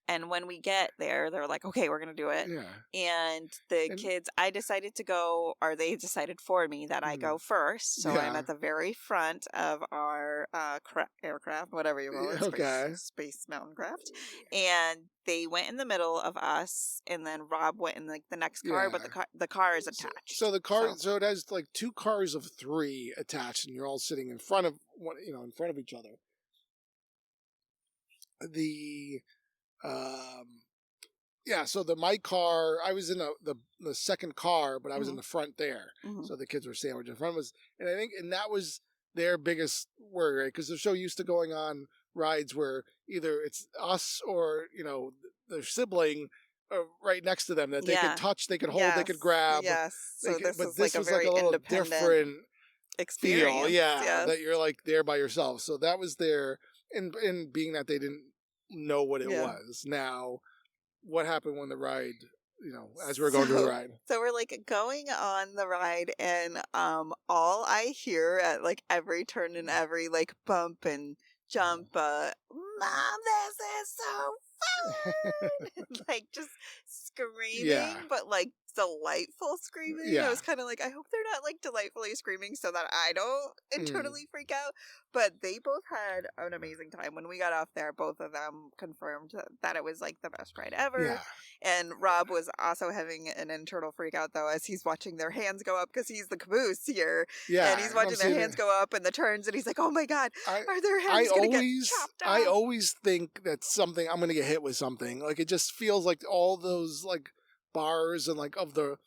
And when we get there, they're like, okay, we're going to do it. Yeah. And the kids, I decided to go, or they decided for me that I go first. So I'm Yeah. at the very front of our aircraft, whatever you call it. Okay. Space Mountain craft. And they went in the middle of us, and then Rob went in like the next car, but the car is attached. So the car, so it has like 2 cars of 3 attached, and you're all sitting in front of one, in front of each other. So my car, I was in the second car, but I was in the front there. Mhm. So the kids were sandwiched in front of us, and that was their biggest worry, right? Because they're so used to going on rides where either it's us or their sibling right next to them that they could touch, they could hold, they could grab. Yes. So this but was this like was a very like a little independent different experience. feel, Yes. that you're like there by yourself. So that was their, and being that they didn't know what it was. Now, what happened when the ride, as we were going through the ride? So we're like going on the ride, and all I hear at like every turn and every like bump and jump, Mom, this is so fun. Like just screaming, but like delightful screaming. I was kind of like, I hope they're not like delightfully screaming so that I don't internally freak out. But they both had an amazing time. When we got off there, both of them confirmed that it was like the best ride ever. Yeah. And Rob was also having an internal freak out though as he's watching their hands go up because he's the caboose here. Yeah. And he's watching their hands go up and the turns, and he's like, oh my God, are their hands going to get chopped off? I always think that something, I'm going to get hit with something. Like it just feels like all those like bars and like of the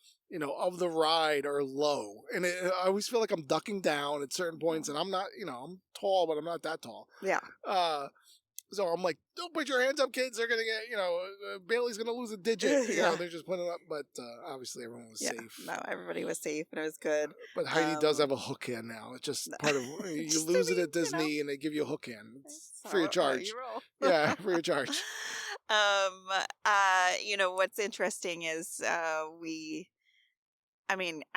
ride are low, and I always feel like I'm ducking down at certain points, and I'm not, I'm tall, but I'm not that tall. Yeah. So I'm like, don't put your hands up, kids. They're going to get, Bailey's going to lose a digit. Yeah. They're just putting it up. But obviously everyone was safe. No, everybody was safe and it was good. But Heidi does have a hook hand now. It's just part of, you lose it at Disney and they give you a hook hand. It's free of charge. Yeah, free of charge. What's interesting is I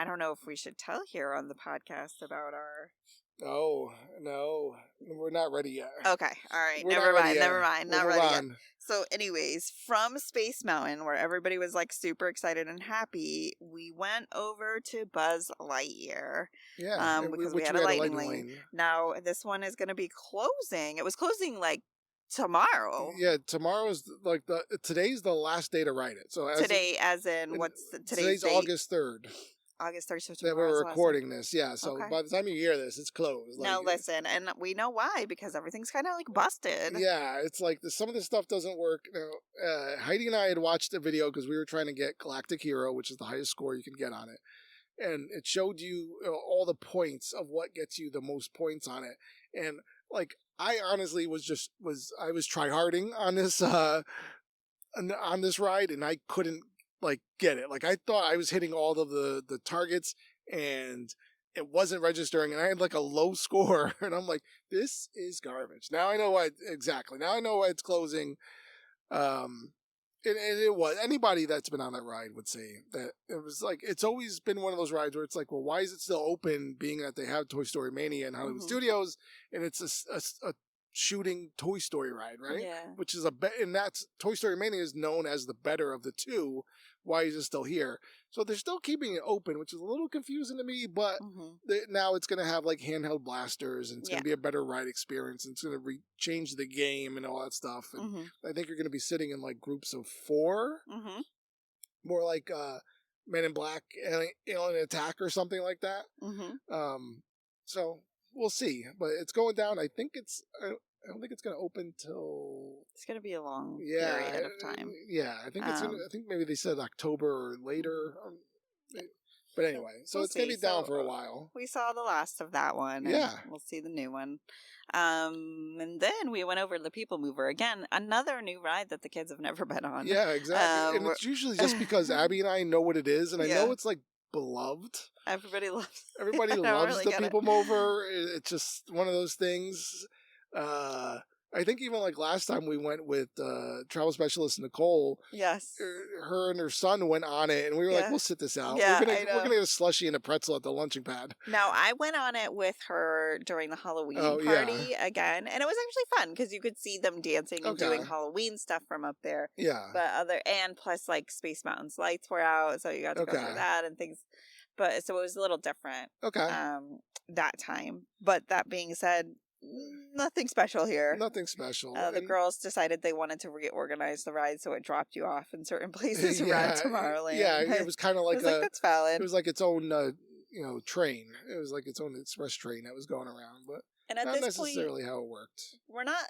don't know if we should tell here on the podcast about our... Oh, no. We're not ready yet. Okay. All right. Never mind. Not ready yet. On. So anyways, from Space Mountain, where everybody was like super excited and happy, we went over to Buzz Lightyear. Yeah. Because we had a lightning lane. Now, this one is going to be closing. It was closing like tomorrow. Yeah, tomorrow's like today's the last day to ride it. So today's date? August 3rd. August 3rd, so that we're recording this. Yeah, so by the time you hear this, it's closed. Now listen, and we know why, because everything's kind of like busted. Yeah, it's like some of this stuff doesn't work. Now, Heidi and I had watched a video because we were trying to get Galactic Hero, which is the highest score you can get on it. And it showed you all the points of what gets you the most points on it. And like, I honestly was tryharding on this, on this ride, and I couldn't get it. Like, I thought I was hitting all of the targets and it wasn't registering, and I had like a low score, and I'm like, this is garbage. Now I know why it's closing. It was, anybody that's been on that ride would say that it was like, it's always been one of those rides where it's like, well, why is it still open, being that they have Toy Story Mania and Hollywood Studios, and it's a shooting Toy Story ride, right? Yeah. Which is and that's, Toy Story Mania is known as the better of the two. Why is it still here? So they're still keeping it open, which is a little confusing to me, but now it's going to have like handheld blasters, and it's going to be a better ride experience, and it's going to change the game and all that stuff. And I think you're going to be sitting in like groups of 4, more like Men in Black, Alien Attack or something like that. So we'll see, but it's going down. I don't think it's going to open till... It's going to be a long period of time. Yeah, I think I think maybe they said October or later. But anyway, so it's going to be down for a while. We saw the last of that one. Yeah. We'll see the new one. And then we went over to the PeopleMover. Again, another new ride that the kids have never been on. Yeah, exactly. And it's usually just because Abbie and I know what it is, and I know it's like beloved. Everybody loves the PeopleMover. It's just one of those things. I think even like last time we went with travel specialist Nicole. Yes. Her and her son went on it, and we were like, we'll sit this out. Yeah, we're gonna get a slushie and a pretzel at the lunching pad. Now, I went on it with her during the Halloween party again, and it was actually fun because you could see them dancing and doing Halloween stuff from up there. Yeah. But plus like Space Mountain's lights were out, so you got to go through that and things. But so it was a little different. That time. But that being said, nothing special here. Nothing special. The girls decided they wanted to reorganize the ride, so it dropped you off in certain places around Tomorrowland. Yeah, it was kind of like that's valid. It was like its own, train. It was like its own express train that was going around, but not necessarily how it worked.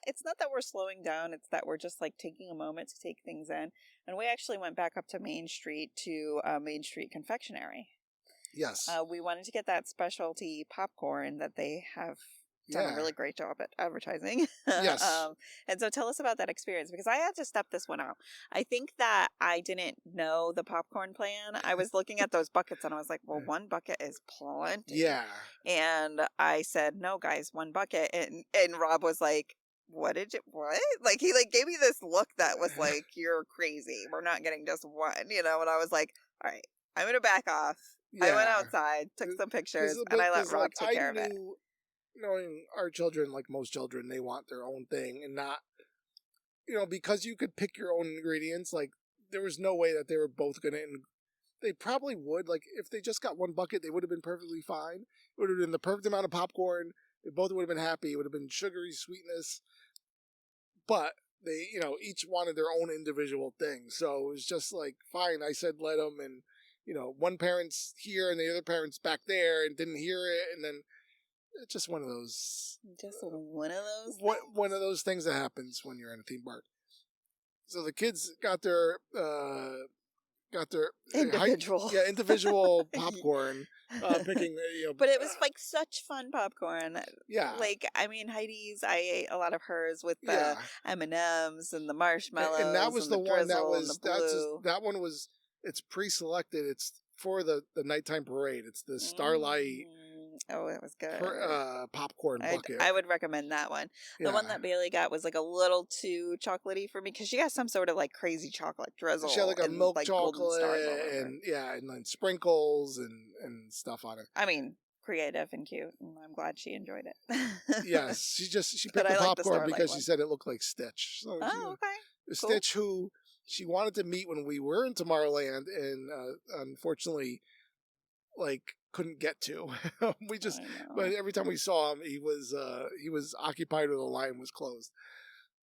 It's not that we're slowing down. It's that we're just like taking a moment to take things in. And we actually went back up to Main Street to Main Street Confectionery. Yes. We wanted to get that specialty popcorn that they have done a really great job at advertising. Yes. And so tell us about that experience, because I had to step this one out. I think that I didn't know the popcorn plan. I was looking at those buckets and I was like, well, one bucket is plenty. Yeah. And I said, no, guys, one bucket. And Rob was like, what? Like, he like gave me this look that was like, you're crazy. We're not getting just one, and I was like, all right, I'm going to back off. Yeah. I went outside, took some pictures, and I let Rob take care of it. Knowing our children, like most children, they want their own thing, and not, because you could pick your own ingredients, like, there was no way that they were both going to, they probably would, like, if they just got one bucket, they would have been perfectly fine. It would have been the perfect amount of popcorn. They both would have been happy. It would have been sugary sweetness. But they, each wanted their own individual thing. So it was just like, fine, I said let them, and, one parent's here and the other parent's back there and didn't hear it, and then it's just one of those. Just one of those. One of those things that happens when you're in a theme park. So the kids got their got their Individual. individual popcorn. Picking, But it was like such fun popcorn. yeah, Like, I mean, Heidi's, I ate a lot of hers with yeah. the M&Ms and the And marshmallows that was and the the one that drizzle and the was blue. that one was it's pre-selected. It's for the nighttime parade. It's the Starlight Oh, it was good. popcorn bucket. I would recommend that one. The one that Bailey got was like a little too chocolatey for me because she got some sort of like crazy chocolate drizzle. She had like a and, milk like, golden stars all chocolate over it. and and then sprinkles and stuff on it. I mean, creative and cute, and I'm glad she enjoyed it. Yes, she But picked the I like the popcorn Starlight because one. she said it looked like Stitch. So Oh, okay. Cool. Stitch, who she wanted to meet when we were in Tomorrowland, and unfortunately, like couldn't get to. We just, but every time we saw him, he was occupied or the line was closed.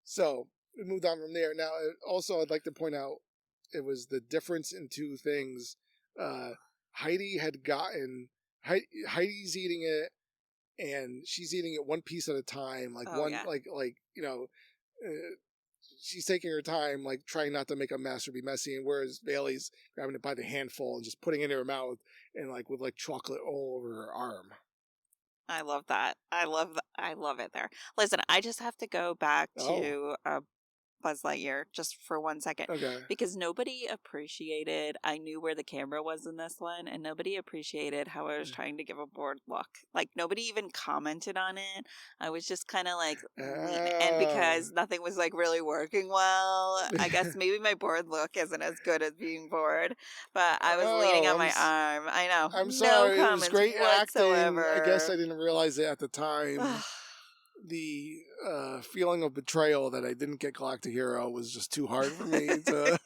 So we moved on from there. Now, also, I'd like to point out it was the difference in two things. Heidi had gotten Heidi's eating it, and she's eating it one piece at a time, like she's taking her time, like trying not to make a mess or be messy, and whereas Bailey's grabbing it by the handful and just putting it in her mouth and like with like chocolate all over her arm. I love that. I love it there. Listen, I just have to go back to Buzz Lightyear just for 1 second. Okay. Because nobody appreciated, I knew where the camera was in this one, and nobody appreciated how I was trying to give a bored look. Like, nobody even commented on it. I was just kind of like, and because nothing was like really working well, I guess maybe my bored look isn't as good as being bored, but I was leaning on my arm. I know. I'm sorry. No it was great whatsoever. acting. I guess I didn't realize it at the time. The feeling of betrayal that I didn't get Galactic Hero was just too hard for me to.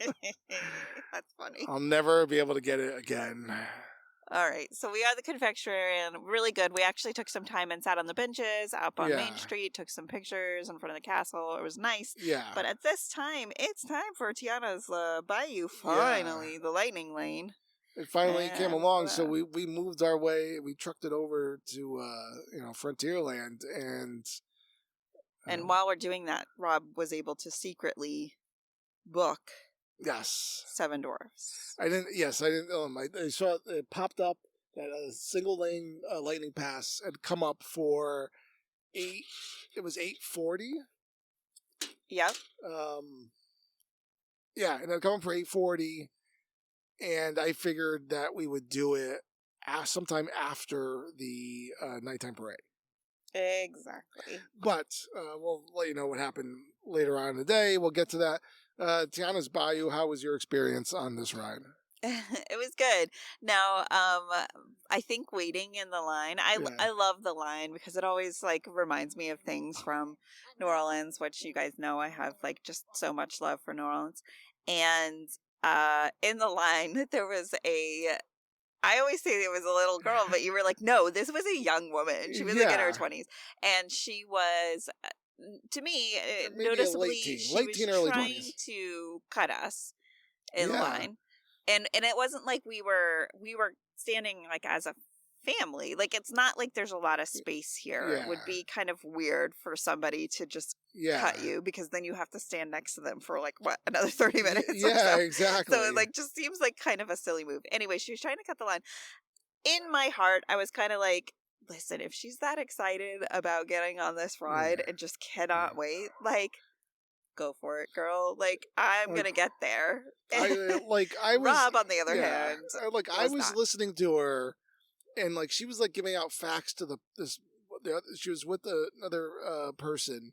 That's funny. I'll never be able to get it again. All right, so we are the confectionery, really good. We actually took some time and sat on the benches up on Main Street, took some pictures in front of the castle. It was nice. Yeah. But at this time, it's time for Tiana's Bayou, finally, the lightning lane. It finally came along, so we moved our way. We trucked it over to Frontierland, and while we're doing that, Rob was able to secretly book 7 Dwarfs. I didn't. I saw it popped up that a single lane lightning pass had come up for 8. It was 840. Yep. And it had come up for 840. And I figured that we would do it sometime after the nighttime parade. Exactly. But we'll let you know what happened later on in the day. We'll get to that. Tiana's Bayou, how was your experience on this ride? It was good. Now, I think waiting in the line, I love the line because it always like reminds me of things from New Orleans, which you guys know I have like just so much love for New Orleans. And in the line, there was I always say it was a little girl, but you were like, no, this was a young woman. She was like in her 20s. And she was, to me, maybe noticeably, late teen, early trying 20s. to cut us in line. And it wasn't like we were standing like as a family. Like, it's not like there's a lot of space here. It would be kind of weird for somebody to just cut you because then you have to stand next to them for like another 30 minutes. Exactly. So it like just seems like kind of a silly move. Anyway, she was trying to cut the line. In my heart, I was kind of like, listen, if she's that excited about getting on this ride and just cannot wait, like, go for it, girl. Like, I'm gonna get there. I was Rob, on the other hand, I was listening to her, and like she was like giving out facts to she was with another person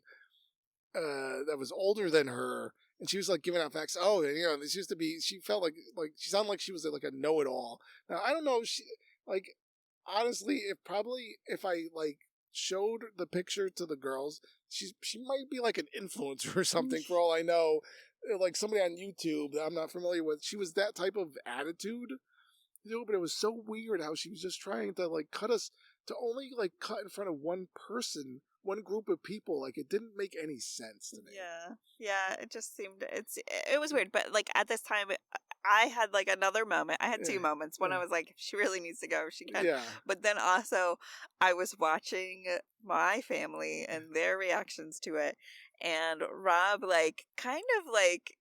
that was older than her, and she was like giving out facts. Oh, and this used to be. She felt like she sounded like she was like a know-it-all. Now I don't know. She like honestly, if I like showed the picture to the girls, she might be like an influencer or something for all I know. Like somebody on YouTube that I'm not familiar with. She was that type of attitude. But it was so weird how she was just trying to like cut us to only like cut in front of one person, one group of people. Like it didn't make any sense to me. Yeah. It just seemed it was weird. But like at this time, I had like another moment. I had 2 moments. One, I was like, if she really needs to go, she can. Yeah. But then also, I was watching my family and their reactions to it, and Rob like kind of like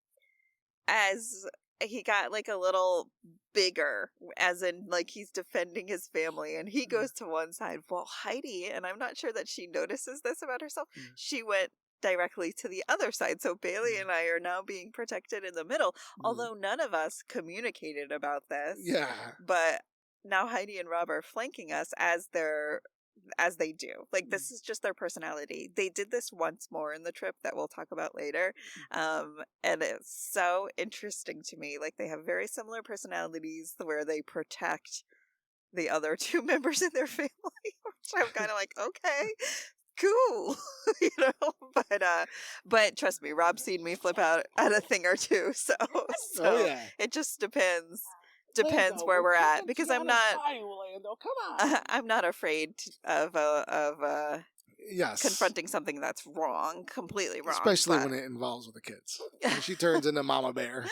as he got like a little bigger, as in like he's defending his family, and he goes to one side. Well, Heidi, and I'm not sure that she notices this about herself, she went directly to the other side. So Bailey and I are now being protected in the middle, although none of us communicated about this. Yeah. But now Heidi and Rob are flanking us as they do. Like, this is just their personality. They did this once more in the trip that we'll talk about later. And it's so interesting to me. Like, they have very similar personalities where they protect the other two members in their family, which I'm kind of like, okay, cool. You know, but trust me, Rob's seen me flip out at a thing or two. So it just depends where we're at, because I'm not I'm not afraid of confronting something that's completely wrong, especially when it involves with the kids. When she turns into Mama Bear.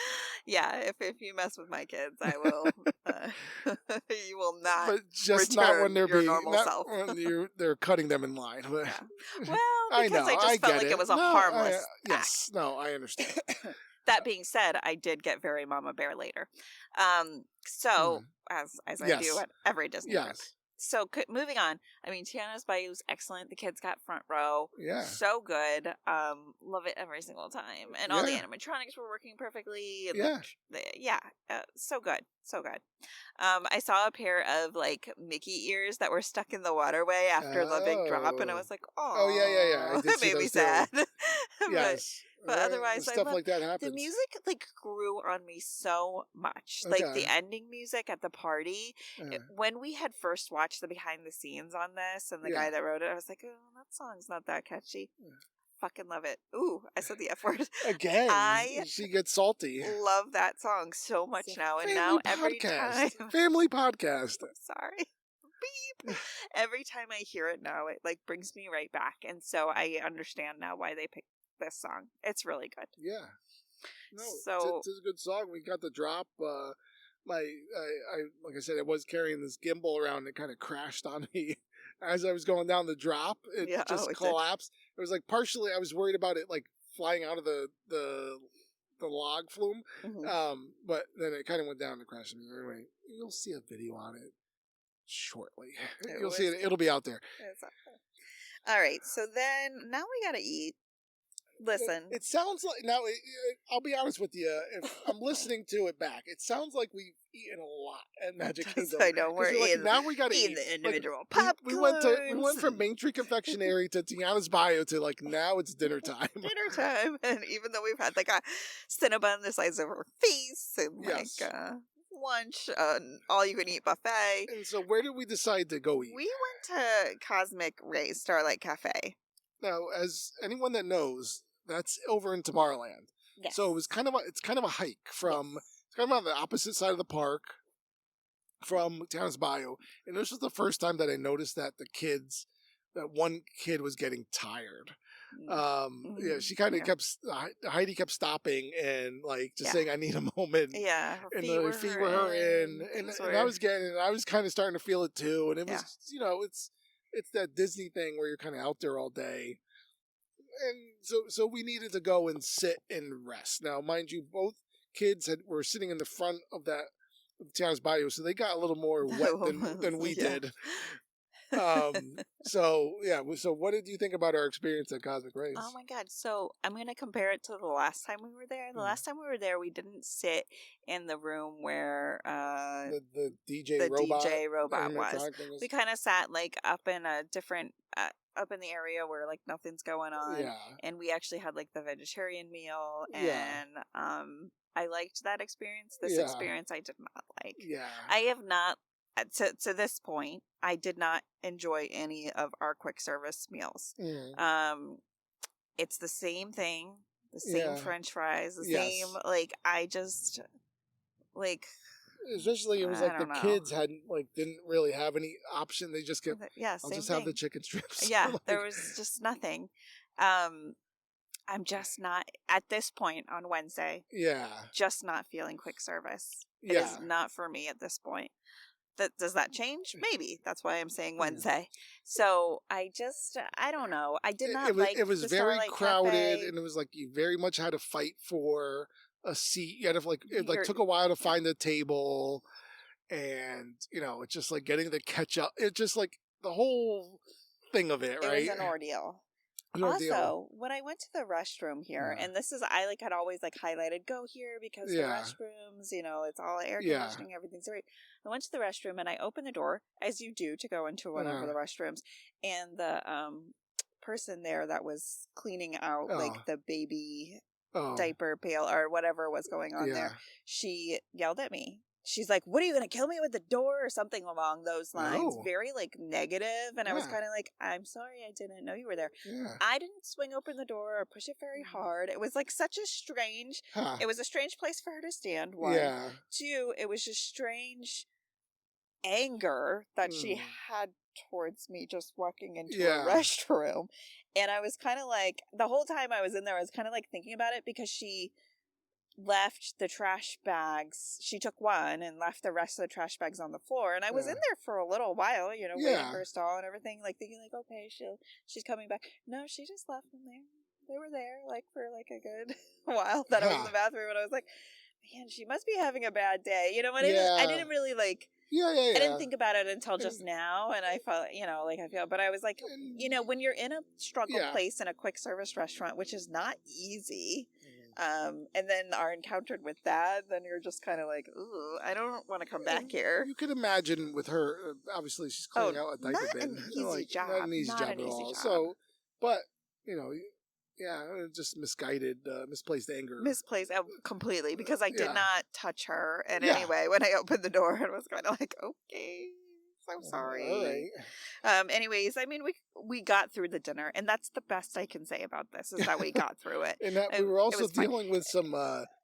Yeah, if you mess with my kids, I will. You will not. But just return not when they're your being normal not self. when they're cutting them in line. Yeah. Well, because I just felt like it was a harmless act. Yes, no, I understand. That being said, I did get very Mama Bear later. So as I do at every Disney trip. So moving on. I mean, Tiana's Bayou is excellent. The kids got front row. Yeah. So good. Love it every single time. And all the animatronics were working perfectly. And so good. So good. I saw a pair of like Mickey ears that were stuck in the waterway after the big drop, and I was like, oh yeah. It made me sad. Yes. But otherwise, stuff like that happens. The music like grew on me so much. Okay. Like the ending music at the party. When we had first watched the behind the scenes on this, and the guy that wrote it, I was like, oh, that song's not that catchy. Fucking love it. Ooh, I said the F word. Again, she gets salty. Love that song so much now. And now every time. Family podcast. I'm sorry. Beep. Every time I hear it now, it like brings me right back. And so I understand now why they picked this song. It's really good. Yeah. No, so it's a good song. We got the drop. I like I said, I was carrying this gimbal around, and it kind of crashed on me as I was going down the drop. It just collapsed. It was like partially I was worried about it like flying out of the log flume. But then it kind of went down and crashed me. Anyway, you'll see a video on it shortly. You'll see it. It'll be out there. All right. So then now we got to eat. Listen. It sounds like, now, I'll be honest with you, if I'm listening to it back, it sounds like we've eaten a lot at Magic Kingdom. I know, we're like, now we gotta eat the individual like, popcorns. we went from Main Street Confectionery to Tiana's Bayou to like, now it's dinner time. Dinner time. And even though we've had like a Cinnabon the size of her face and like lunch, all you can eat buffet. And so where did we decide to go eat? We went to Cosmic Ray Starlight Cafe. Now, as anyone that knows, that's over in Tomorrowland. Yes. So it's kind of a hike from it's kind of on the opposite side of the park from Tiana's Bayou. And this was the first time that I noticed that that one kid was getting tired. She kind of kept Heidi kept stopping and like just saying, "I need a moment." Yeah, and the feet were hurting, and I was kind of starting to feel it too. And it was, it's that Disney thing where you're kind of out there all day. And so we needed to go and sit and rest. Now, mind you, both kids were sitting in the front of Tiana's Bayou, so they got a little more wet than we did. So what did you think about our experience at Cosmic Rays? Oh my god. So I'm going to compare it to the last time we were there. The last time we were there, we didn't sit in the room where the DJ robot was. We kind of sat like up in a different up in the area where like nothing's going on. Yeah. And we actually had like the vegetarian meal, and I liked that experience. This experience I did not like. Yeah. I have not to this point, I did not enjoy any of our quick service meals. It's the same thing, the same French fries, the same, like, I just, like, especially it was like the kids didn't really have any option. They just kept, I'll just have the chicken strips. Yeah, there was just nothing. I'm just not, at this point on Wednesday, just not feeling quick service. It is not for me at this point. does that change? Maybe. That's why I'm saying Wednesday. So I don't know. I did not like it was the very Starlight crowded, Cafe. and it was like you very much had to fight for a seat. You had to it You're- took a while to find the table, and it's just like getting the catch up. It's just like the whole thing of it, right? It was an ordeal. An ordeal. Also, when I went to the restroom here, and this is, I like had always like highlighted, go here because the restrooms, it's all air conditioning, everything's great. I went to the restroom and I opened the door, as you do to go into one of the restrooms, and the person there that was cleaning out like the baby diaper pail or whatever was going on there, she yelled at me. She's like, what are you going to kill me with the door or something along those lines? Very like negative. And I was kind of like, I'm sorry, I didn't know you were there. I didn't swing open the door or push it very hard. It was like such a strange, it was a strange place for her to stand. One. Two, it was just strange anger that she had towards me just walking into a restroom. And I was kind of like, the whole time I was in there, I was kind of like thinking about it because she left the trash bags. She took one and left the rest of the trash bags on the floor. And I was in there for a little while, waiting for her stall and everything, like thinking like, okay, she's coming back. No, she just left them there. They were there like for like a good while that I was in the bathroom, and I was like, man, she must be having a bad day. I didn't really like. I didn't think about it until just now, and I felt, but I was like, when you're in a struggle place in a quick service restaurant, which is not easy, and then are encountered with that, then you're just kind of like, ooh, I don't want to come back here. You could imagine with her, obviously she's cleaning out a diaper bin. Not an easy job at all. So, but, just misplaced anger. Misplaced completely, because I did not touch her in any way when I opened the door, and was kind of like, okay, so sorry. All right. Anyways, I mean, we got through the dinner, and that's the best I can say about this, is that we got through it. And that we were also dealing with some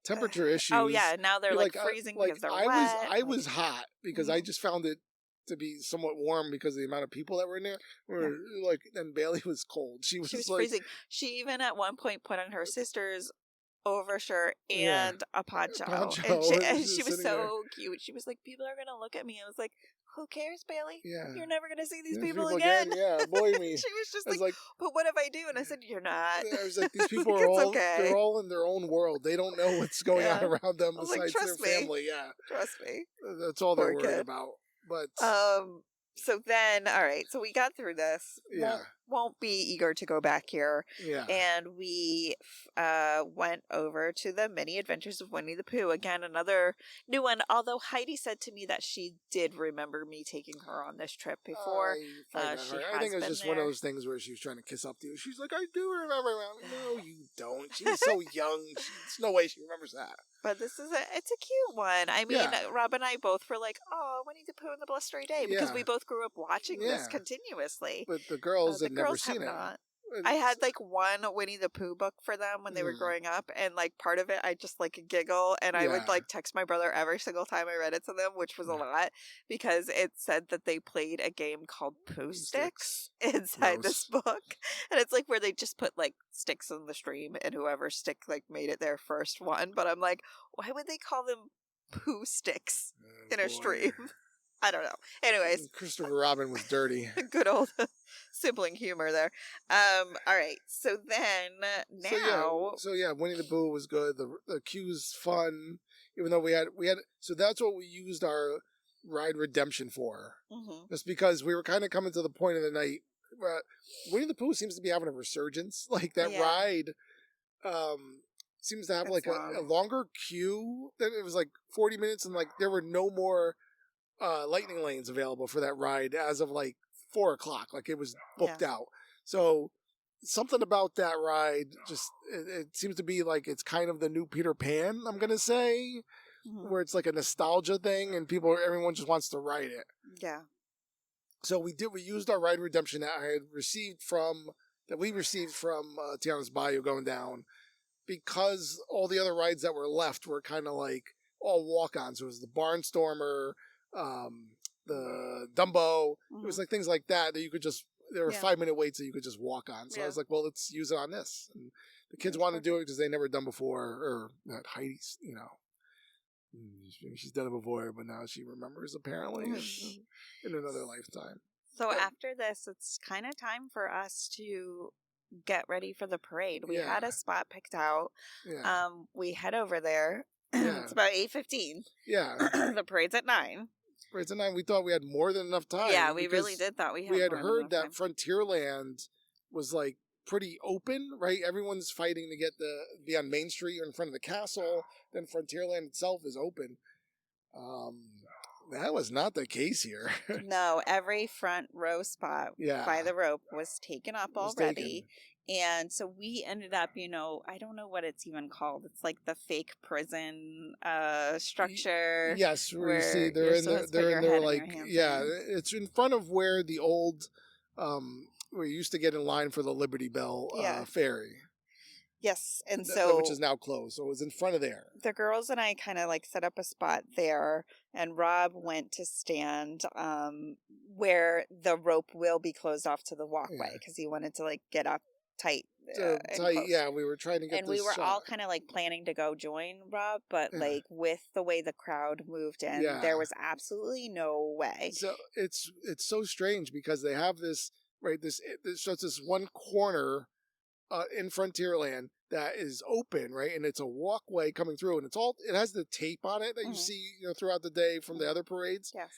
temperature issues. Oh yeah, now they're like freezing because they're wet. I was hot because I just found it to be somewhat warm because of the amount of people that were in there. And Bailey was cold. She was like, freezing. She even at one point put on her sister's overshirt and a poncho. And she was so cute. She was like, people are gonna look at me. I was like, who cares, Bailey? Yeah. You're never gonna see these people again. Yeah, boy me. She was just like, but what if I do? And I said, you're not. I was like, these people are all they're all in their own world. They don't know what's going on around them besides their family. Yeah. Trust me. That's all they're worried about. But so then, all right, so we got through this. Won't be eager to go back here. Yeah. And we went over to the Many Adventures of Winnie the Pooh. Again, another new one. Although Heidi said to me that she did remember me taking her on this trip before. I think it was just one of those things where she was trying to kiss up to you. She's like, I do remember. No, you don't. She's so young. There's no way she remembers that. But it's a cute one. I mean, Rob and I both were like, oh, Winnie the Pooh and the Blustery Day, because we both grew up watching this continuously. But the girls had never seen it. I had like one Winnie the Pooh book for them when they were growing up, and like part of it I just like giggle, and I would like text my brother every single time I read it to them, which was a lot, because it said that they played a game called Pooh Sticks inside this book, and it's like where they just put like sticks in the stream, and whoever stick like made it their first one. But I'm like, why would they call them Pooh Sticks in a stream? I don't know. Anyways, Christopher Robin was dirty. Good old sibling humor there. All right. So then now. So Winnie the Pooh was good. The queue's fun. Even though we had. So that's what we used our ride redemption for. Just because we were kind of coming to the point of the night where Winnie the Pooh seems to be having a resurgence. Like that ride. Seems to have like a longer queue. It was like 40 minutes, and like there were no more lightning lanes available for that ride as of like 4:00. Like it was booked out. So something about that ride just it seems to be like it's kind of the new Peter Pan, I'm gonna say, where it's like a nostalgia thing and everyone just wants to ride it. Yeah. So we used our ride redemption that we received from Tiana's Bayou going down, because all the other rides that were left were kind of like all walk-ons. It was the Barnstormer, the Dumbo. It was like things like that you could just, there were 5-minute waits that you could just walk on. So I was like, well, let's use it on this. And the kids wanted to do it because they never done before, or Heidi's, She's done it before, but now she remembers apparently in another lifetime. So But- after this, it's kind of time for us to get ready for the parade. We had a spot picked out. Yeah. We head over there. Yeah. It's about 8:15. Yeah. The parade's at 9. Right, tonight we thought we had more than enough time. Yeah, we really did thought we had We had more than heard enough that time. Frontierland was like pretty open, right? Everyone's fighting to get be on Main Street or in front of the castle. Then Frontierland itself is open. That was not the case here. No, every front row spot by the rope was taken up already. And so we ended up, I don't know what it's even called. It's like the fake prison structure. Yes, where you see they're in there like, it's in front of where the old, where you used to get in line for the Liberty Bell ferry. Yes, and which is now closed. So it was in front of there. The girls and I kind of like set up a spot there, and Rob went to stand where the rope will be closed off to the walkway because he wanted to like get up tight. We were trying to get. And we were all kind of like planning to go join Rob, but like with the way the crowd moved in, there was absolutely no way. So it's so strange because they have this so it's this one corner in Frontierland that is open, right, and it's a walkway coming through, and it has the tape on it that you see throughout the day from the other parades. Yes.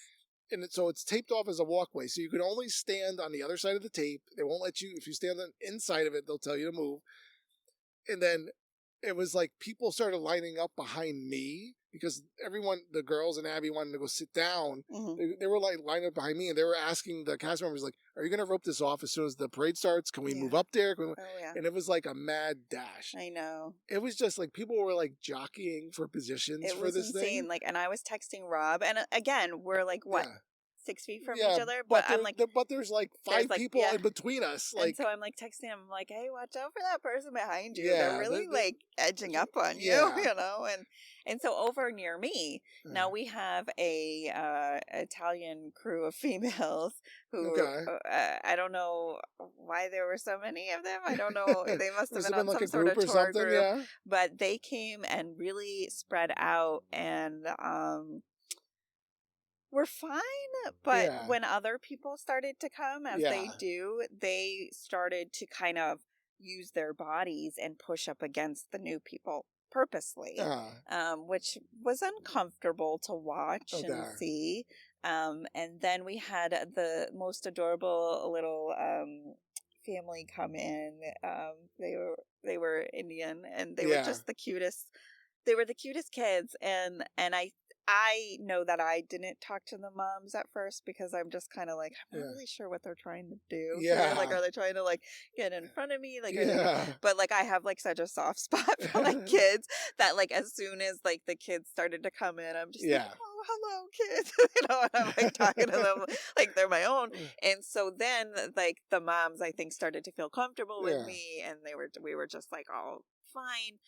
And so it's taped off as a walkway, so you can only stand on the other side of the tape. They won't let you, if you stand on the inside of it, they'll tell you to move. And then it was like people started lining up behind me because the girls and Abbie wanted to go sit down. They were like lining up behind me, and they were asking the cast members like, "Are you going to rope this off as soon as the parade starts? Can we move up there?" And it was like a mad dash. I know. It was just like people were like jockeying for positions for this insane. thing. Like, and I was texting Rob, and again, we're like what? 6 feet from each other, but I'm like, but there's like five people in between us. Like, and so I'm like texting him, like, hey, watch out for that person behind you. They're really like edging up on you, and so over near me, now we have a Italian crew of females who I don't know why there were so many of them. I don't know. They must have been on some sort of tour group, but they came and really spread out and we're fine, but when other people started to come, as they do, they started to kind of use their bodies and push up against the new people purposely, which was uncomfortable to watch and see. And then we had the most adorable little family come in. They were Indian, and they were just the cutest. They were the cutest kids, and I know that I didn't talk to the moms at first because I'm just kind of like, I'm not really sure what they're trying to do. Yeah. Like, are they trying to like get in front of me? Like, but like, I have like such a soft spot for like kids that like, as soon as like the kids started to come in, I'm just like, oh, hello kids. And I'm like talking to them like they're my own. And so then like the moms, I think, started to feel comfortable with me, and we were just like all fine.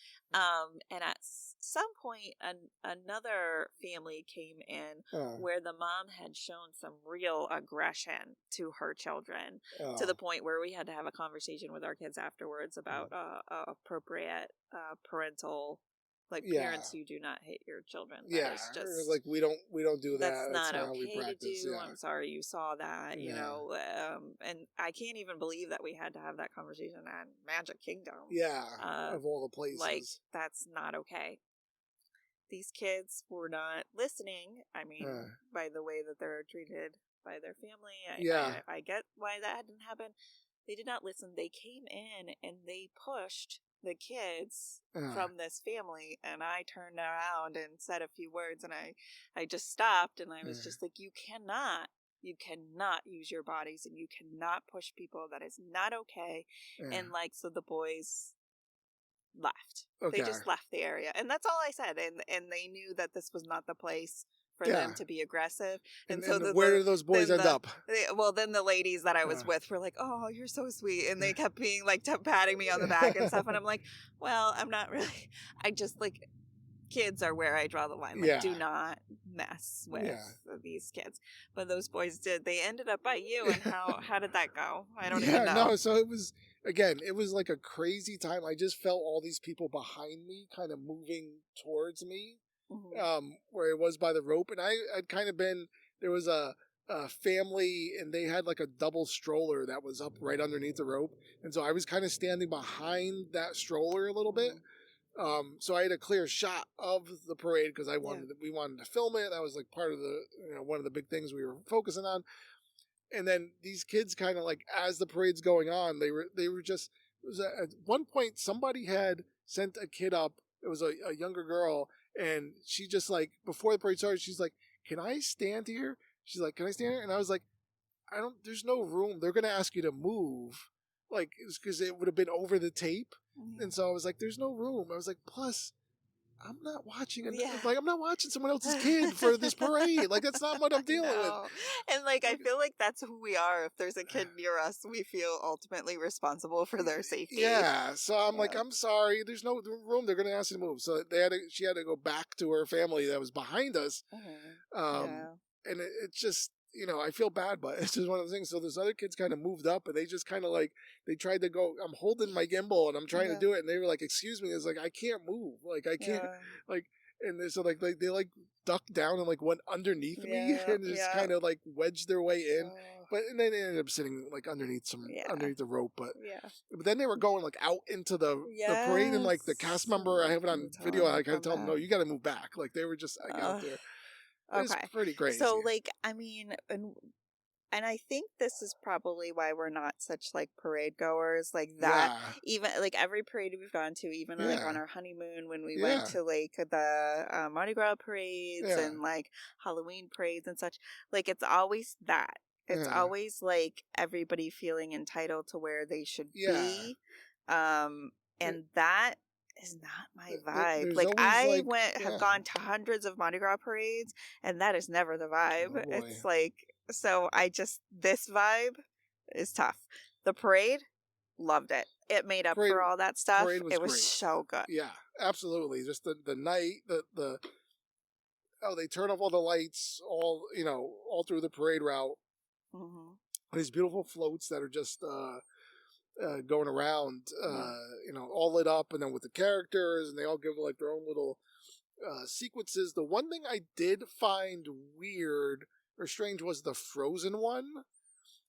And at some point, another family came in where the mom had shown some real aggression to her children to the point where we had to have a conversation with our kids afterwards about appropriate parental. Like parents who do not hit your children. That is just, like we don't do that. That's not how okay we practice. to do. I'm sorry you saw that. You know, and I can't even believe that we had to have that conversation at Magic Kingdom. Of all the places, like that's not okay. These kids were not listening. I mean, by the way that they're treated by their family. I get why that didn't happen. They did not listen. They came in and they pushed the kids from this family, and I turned around and said a few words, and I just stopped, and I was just like, you cannot use your bodies, and you cannot push people. That is not okay. And like, so the boys left. They just left the area, and that's all I said, and they knew that this was not the place for them to be aggressive. And so where did those boys end up? Well, then the ladies that I was with were like, oh, you're so sweet. And they kept being like, patting me on the back and stuff. And I'm like, well, I'm not really, I just like, kids are where I draw the line. Like, do not mess with these kids. But those boys did. They ended up by you. And how did that go? I don't even know. No, so it was, again, it was like a crazy time. I just felt all these people behind me kind of moving towards me. where it was by the rope, and I'd kind of been there was a family, and they had like a double stroller that was up right underneath the rope, and so I was kind of standing behind that stroller a little bit. So I had a clear shot of the parade because we wanted to film it. That was like part of the one of the big things we were focusing on. And then these kids kind of like as the parade's going on, they were just it was at one point somebody had sent a kid up. It was a younger girl, and she just like before the parade started, she's like, "Can I stand here?" She's like, "Can I stand here?" And I was like, "I don't. There's no room. They're gonna ask you to move, like because it would have been over the tape." And so I was like, "There's no room." I was like, "Plus, I'm not watching like I'm not watching someone else's kid for this parade. Like that's not what I'm dealing with." And like I feel like that's who we are. If there's a kid near us, we feel ultimately responsible for their safety. Yeah. So I'm like, "I'm sorry. There's no room. They're gonna ask you to move." So she had to go back to her family that was behind us. And it's just. I feel bad, but it's just one of those things. So those other kids kind of moved up, and they just kind of like they tried to go. I'm holding my gimbal and I'm trying to do it, and they were like, "Excuse me." It's like I can't move. Like I can't. Like and so like they like ducked down and like went underneath me and just kind of like wedged their way in. But and then they ended up sitting like underneath the rope. But then they were going like out into the parade, and like the cast member, I have it on video. I kind of tell them, "No, you got to move back." Like they were just out there. It's pretty crazy. So, like, I mean, and I think this is probably why we're not such like parade goers like that. Even like every parade we've gone to, even like on our honeymoon when we went to like the Mardi Gras parades and like Halloween parades and such, like it's always that. It's always like everybody feeling entitled to where they should be. And that is not my vibe. Like I have gone to hundreds of Mardi Gras parades, and that is never the vibe. Oh, it's like so. This vibe is tough. The parade, loved it. It made up for all that stuff. It was so good. Yeah, absolutely. Just the night, they turn off all the lights, all through the parade route. These beautiful floats that are just. Going around, all lit up, and then with the characters, and they all give like their own little sequences. The one thing I did find weird or strange was the Frozen one.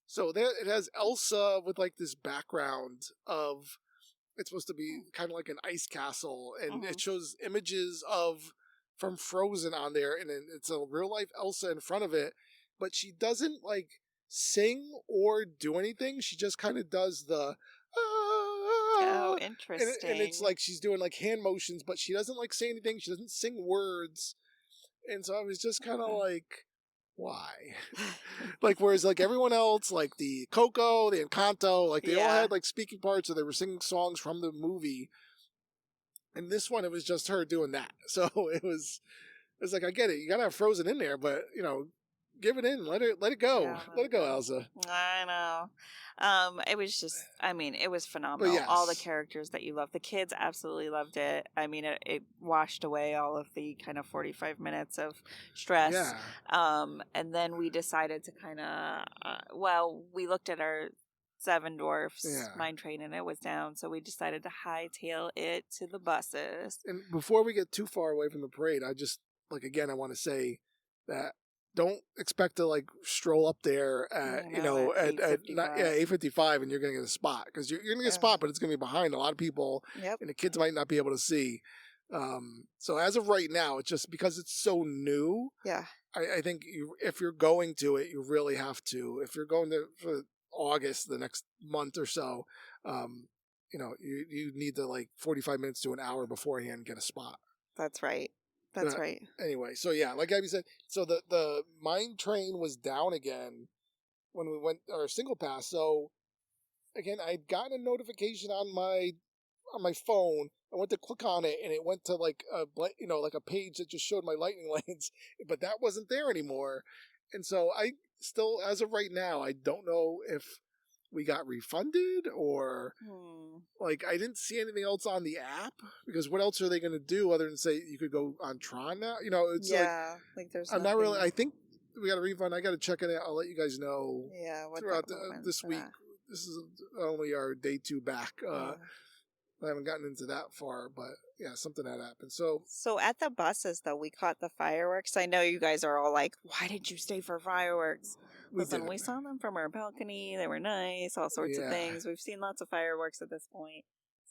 So it has Elsa with like this background of it's supposed to be kind of like an ice castle, and it shows images from Frozen on there, and it's a real life Elsa in front of it, but she doesn't like sing or do anything. She just kind of does the oh, interesting. And it's like she's doing like hand motions, but she doesn't like say anything. She doesn't sing words. And so I was just kind of like, why? Like whereas like everyone else, like the Coco, the Encanto, like they all had like speaking parts, or they were singing songs from the movie. And this one, it was just her doing that. So it's like, I get it. You gotta have Frozen in there, but give it in. Let it go. Yeah, let it go, Elsa. I know. It was just, I mean, it was phenomenal. Yes. All the characters that you love. The kids absolutely loved it. I mean, it washed away all of the kind of 45 minutes of stress. Yeah. And then we decided to kind of, we looked at our 7 Dwarfs mine train, and it was down. So we decided to hightail it to the buses. And before we get too far away from the parade, I just, again, I want to say that don't expect to stroll up there at 8:55 and you're going to get a spot, because you're going to get a spot, but it's going to be behind a lot of people, and the kids might not be able to see. So as of right now, it's just because it's so new. Yeah, I think if you're going to it, you really have to. If you're going to for August, the next month or so, you need to 45 minutes to an hour beforehand get a spot. That's right. That's right. Anyway, so yeah, like Abbie said, so the mine train was down again when we went our single pass. So again, I'd gotten a notification on my phone. I went to click on it, and it went to a page that just showed my lightning lanes, but that wasn't there anymore. And so I still, as of right now, I don't know if we got refunded or I didn't see anything else on the app, because what else are they going to do other than say you could go on TRON now? It's there's I'm not really. I think we got a refund. I got to check it out. I'll let you guys know. Yeah, throughout this week. This is only our day 2 back. I haven't gotten into that far, but yeah, something that happened. So at the buses, though, we caught the fireworks. I know you guys are all like, why did you stay for fireworks? Listen, we saw them from our balcony. They were nice, all sorts of things. We've seen lots of fireworks at this point.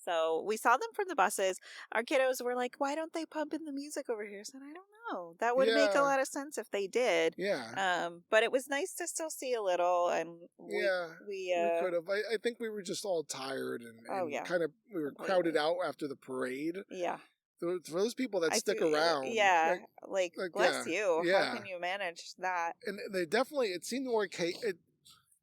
So we saw them from the buses. Our kiddos were like, why don't they pump in the music over here? I said, I don't know. That would make a lot of sense if they did. Yeah. But it was nice to still see a little. And we could have. I think we were just all tired and kind of, we were crowded out after the parade. Yeah. For those people that stick around. Yeah. Like bless you. Yeah. How can you manage that? And they definitely, it seemed more,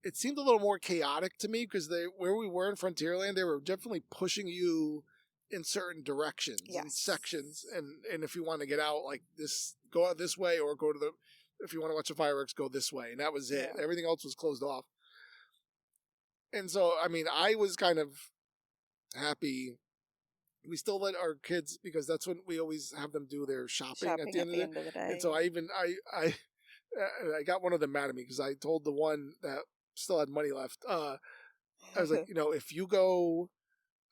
it seemed a little more chaotic to me because where we were in Frontierland, they were definitely pushing you in certain directions and sections. And if you want to get out like this, go out this way, or go to if you want to watch the fireworks, go this way. And that was it. Yeah. Everything else was closed off. And so, I mean, I was kind of happy. We still let our kids, because that's when we always have them do their shopping at the end of the day. And so I got one of them mad at me because I told the one that still had money left. I was like, if you go,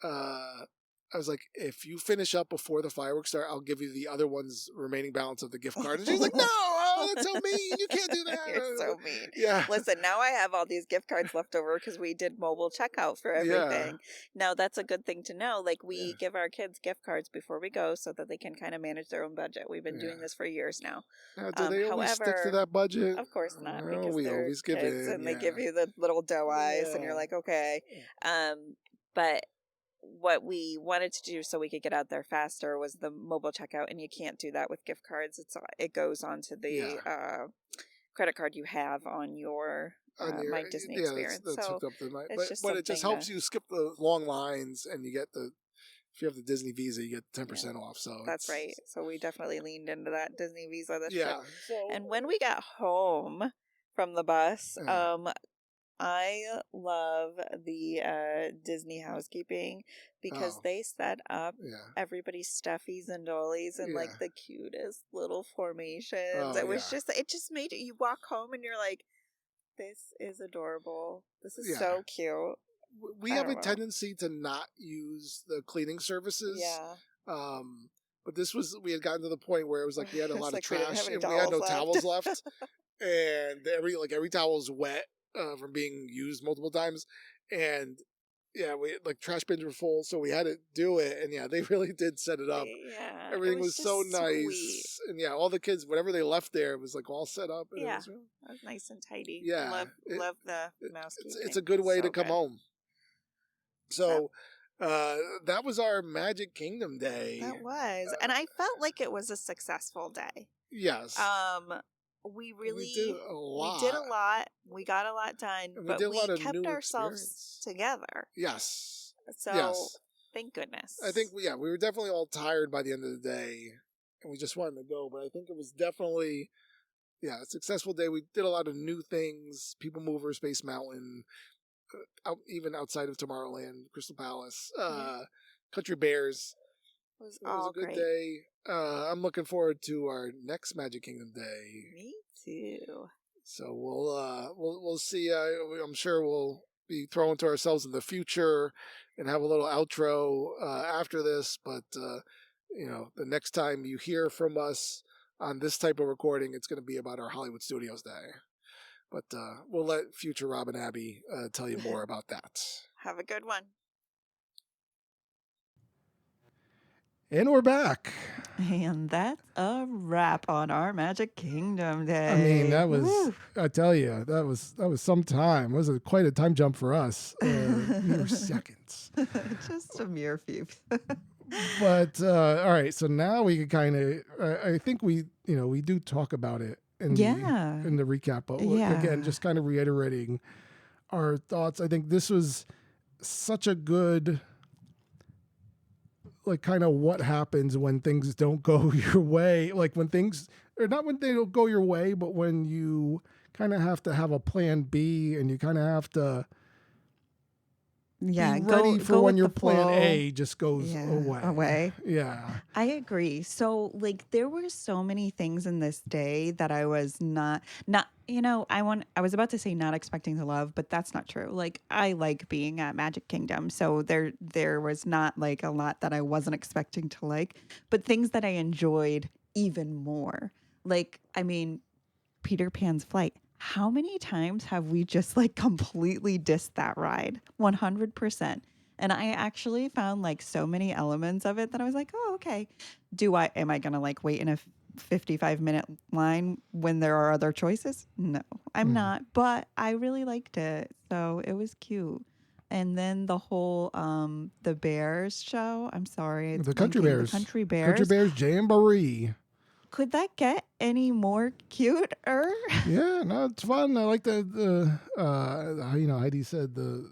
I was like, if you finish up before the fireworks start, I'll give you the other one's remaining balance of the gift card. And she's like, no, that's so mean. You can't do that. You're so mean. Yeah. Listen, now I have all these gift cards left over because we did mobile checkout for everything. Now, that's a good thing to know. Like, we give our kids gift cards before we go so that they can kind of manage their own budget. We've been doing this for years now. Now, do they always stick to that budget? Of course not. No, because we they're always give kids in. And they give you the little doe eyes, and you're like, okay. But what we wanted to do so we could get out there faster was the mobile checkout, and you can't do that with gift cards. It goes onto the credit card you have on your My Disney experience. That's so hooked up to but it just helps you skip the long lines, and you get if you have the Disney Visa, you get 10% off. So that's right. So we definitely leaned into that Disney Visa this trip. So, and when we got home from the bus, I love the Disney housekeeping because they set up everybody's stuffies and dollies in like the cutest little formations. It was it just made you walk home and you're like, this is adorable. This is so cute. We have a tendency to not use the cleaning services. Yeah. But we had gotten to the point where it was like we had a lot of trash and we had no towels left. And every towel is wet. From being used multiple times, and we trash bins were full, so we had to do it. And they really did set it up. Yeah, everything was so nice, sweet. and all the kids, whatever they left there, was like all set up. And it was nice and tidy. Yeah, love the mouse. It's a good way to come home. So. That was our Magic Kingdom day. That was, and I felt like it was a successful day. Yes. We really did a lot. We got a lot done, and but we kept ourselves experience. together. Yes. So thank goodness. I think we were definitely all tired by the end of the day, and we just wanted to go. But I think it was definitely a successful day. We did a lot of new things: PeopleMover, Space Mountain, even outside of Tomorrowland, Crystal Palace, Country Bears. It was a good day. I'm looking forward to our next Magic Kingdom day. Me too. So we'll see. I'm sure we'll be throwing to ourselves in the future and have a little outro after this. But the next time you hear from us on this type of recording, it's going to be about our Hollywood Studios Day. But we'll let future Rob and Abbie tell you more about that. Have a good one. And we're back. And that's a wrap on our Magic Kingdom day. I mean, that was, I tell you, that was some time. It was quite a time jump for us. Mere seconds. Just a mere few. But, all right. So now we can kind of, I think we do talk about it in the recap. But again, just kind of reiterating our thoughts. I think this was such a good, kind of what happens when things don't go your way, not when they don't go your way, but when you kind of have to have a plan B and you kind of have to Yeah, be ready for go when with your the plan flow. A just goes Yeah, away. away. Yeah. I agree. So like there were so many things in this day that I was not I was about to say not expecting to love, but that's not true. Like I like being at Magic Kingdom. So there was not like a lot that I wasn't expecting to like, but things that I enjoyed even more. Like I mean, Peter Pan's flight. How many times have we just like completely dissed that ride? 100%. And I actually found like so many elements of it that I was like, oh, okay. Am I going to like wait in a 55-minute line when there are other choices? No, I'm not. But I really liked it. So it was cute. And then the whole the Bears show. I'm sorry, it's The Country blanking. Bears. The Country Country Bears. Bears Jamboree. Could that get any more cuter? Yeah, no, it's fun. I like the Heidi said the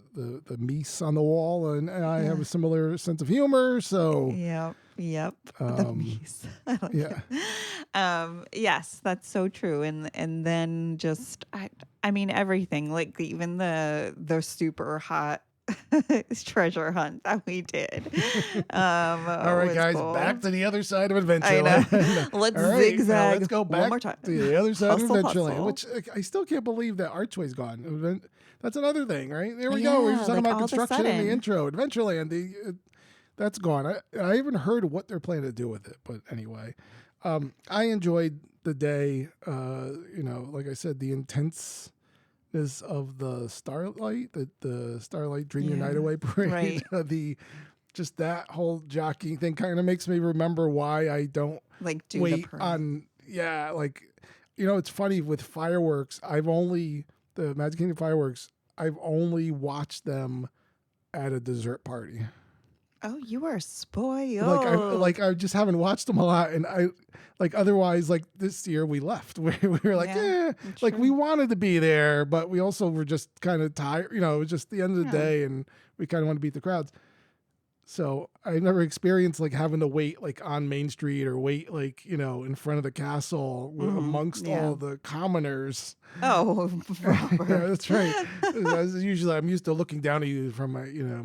meese on the wall, and I have a similar sense of humor. So Yep. The um, meese. I like yeah, it. Yes, that's so true. And then just I mean everything, like even the super hot treasure hunt that we did. all right, was guys, cool. back to the other side of I know. Adventureland. Let's All right, zigzag let's go one back more time. to the other side Hustle, of Adventureland, hustle. which I still can't believe that Archway's gone. That's another thing, right? There we go. We were just talking like about all of a construction in the sudden. intro. Adventureland, that's gone. I haven't heard what they're planning to do with it, but anyway, I enjoyed the day. Like I said, the intenseness of the Starlight, the Starlight Dream Your Night Away parade, Right. Just that whole jockeying thing kind of makes me remember why I don't Like do the wait parade. on. Yeah, like it's funny with fireworks. The Magic Kingdom fireworks. I've only watched them at a dessert party. Oh, you are spoiled. I just haven't watched them a lot, and otherwise this year we left. We were like, Yeah, we true. wanted to be there, but we also were just kind of tired. It was just the end of the Yeah. day, and we kind of want to beat the crowds. So I never experienced having to wait on Main Street or wait in front of the castle amongst all the commoners. Oh, Robert. Yeah, that's right. Usually I'm used to looking down at you from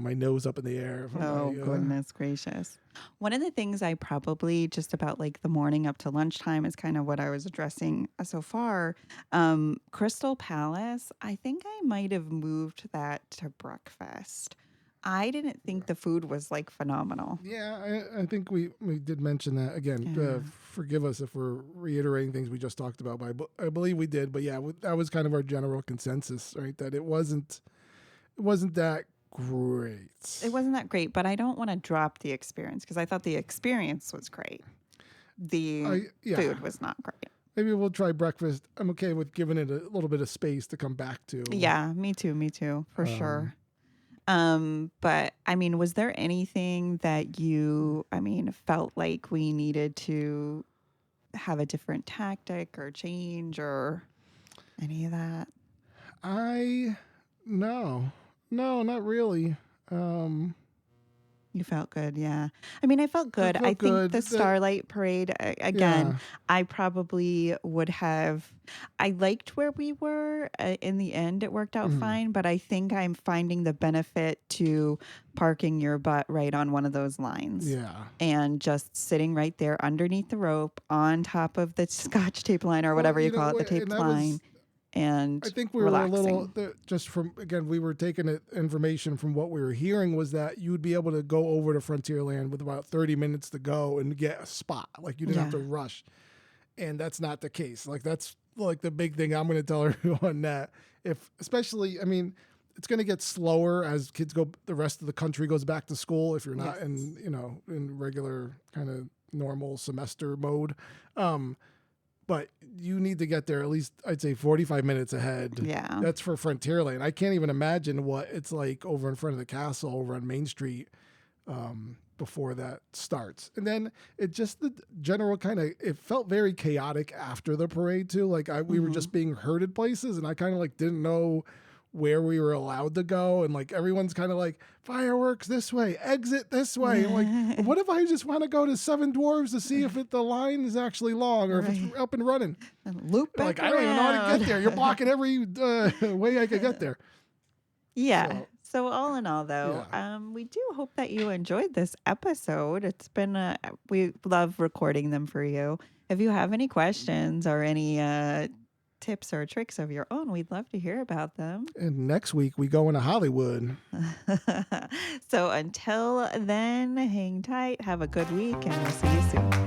my nose up in the air. Goodness gracious. One of the things I probably just about like the morning up to lunchtime is kind of what I was addressing so far. Crystal Palace, I think I might have moved that to breakfast. I didn't think the food was like phenomenal. Yeah, I think we did mention that again. Forgive us if we're reiterating things we just talked about, but I believe we did. But yeah, that was kind of our general consensus, right? That it wasn't that great. It wasn't that great, but I don't want to drop the experience because I thought the experience was great. The food was not great. Maybe we'll try breakfast. I'm okay with giving it a little bit of space to come back to. Yeah, me too, for sure. But I mean, was there anything that you, felt like we needed to have a different tactic or change or any of that? No, not really. You felt good, yeah. I felt good. I think the Starlight Parade, again, I probably would have, I liked where we were. In the end, it worked out fine, but I think I'm finding the benefit to parking your butt right on one of those lines. Yeah. And just sitting right there underneath the rope on top of the Scotch tape line or whatever you call it, the tape line. And I think we were relaxing. a little just from we were taking information from what we were hearing was that you would be able to go over to Frontierland with about 30 minutes to go and get a spot. Like you didn't have to rush, and that's not the case. That's the big thing I'm going to tell everyone that especially it's going to get slower as kids go. The rest of the country goes back to school if you're not in regular kind of normal semester mode. But you need to get there at least, I'd say, 45 minutes ahead. Yeah. That's for Frontierland. I can't even imagine what it's like over in front of the castle over on Main Street before that starts. And then the general it felt very chaotic after the parade too. We were just being herded places and I kind of didn't know where we were allowed to go. And everyone's kind of fireworks this way, exit this way. I'm what if I just want to go to Seven Dwarfs to see if the line is actually long or if it's up and running? And loop back I don't even know how to get there. You're blocking every way I could get there. Yeah. So all in all, though, we do hope that you enjoyed this episode. It's been we love recording them for you. If you have any questions or any tips or tricks of your own, we'd love to hear about them. And next week we go into Hollywood. So until then, hang tight, have a good week, and we'll see you soon.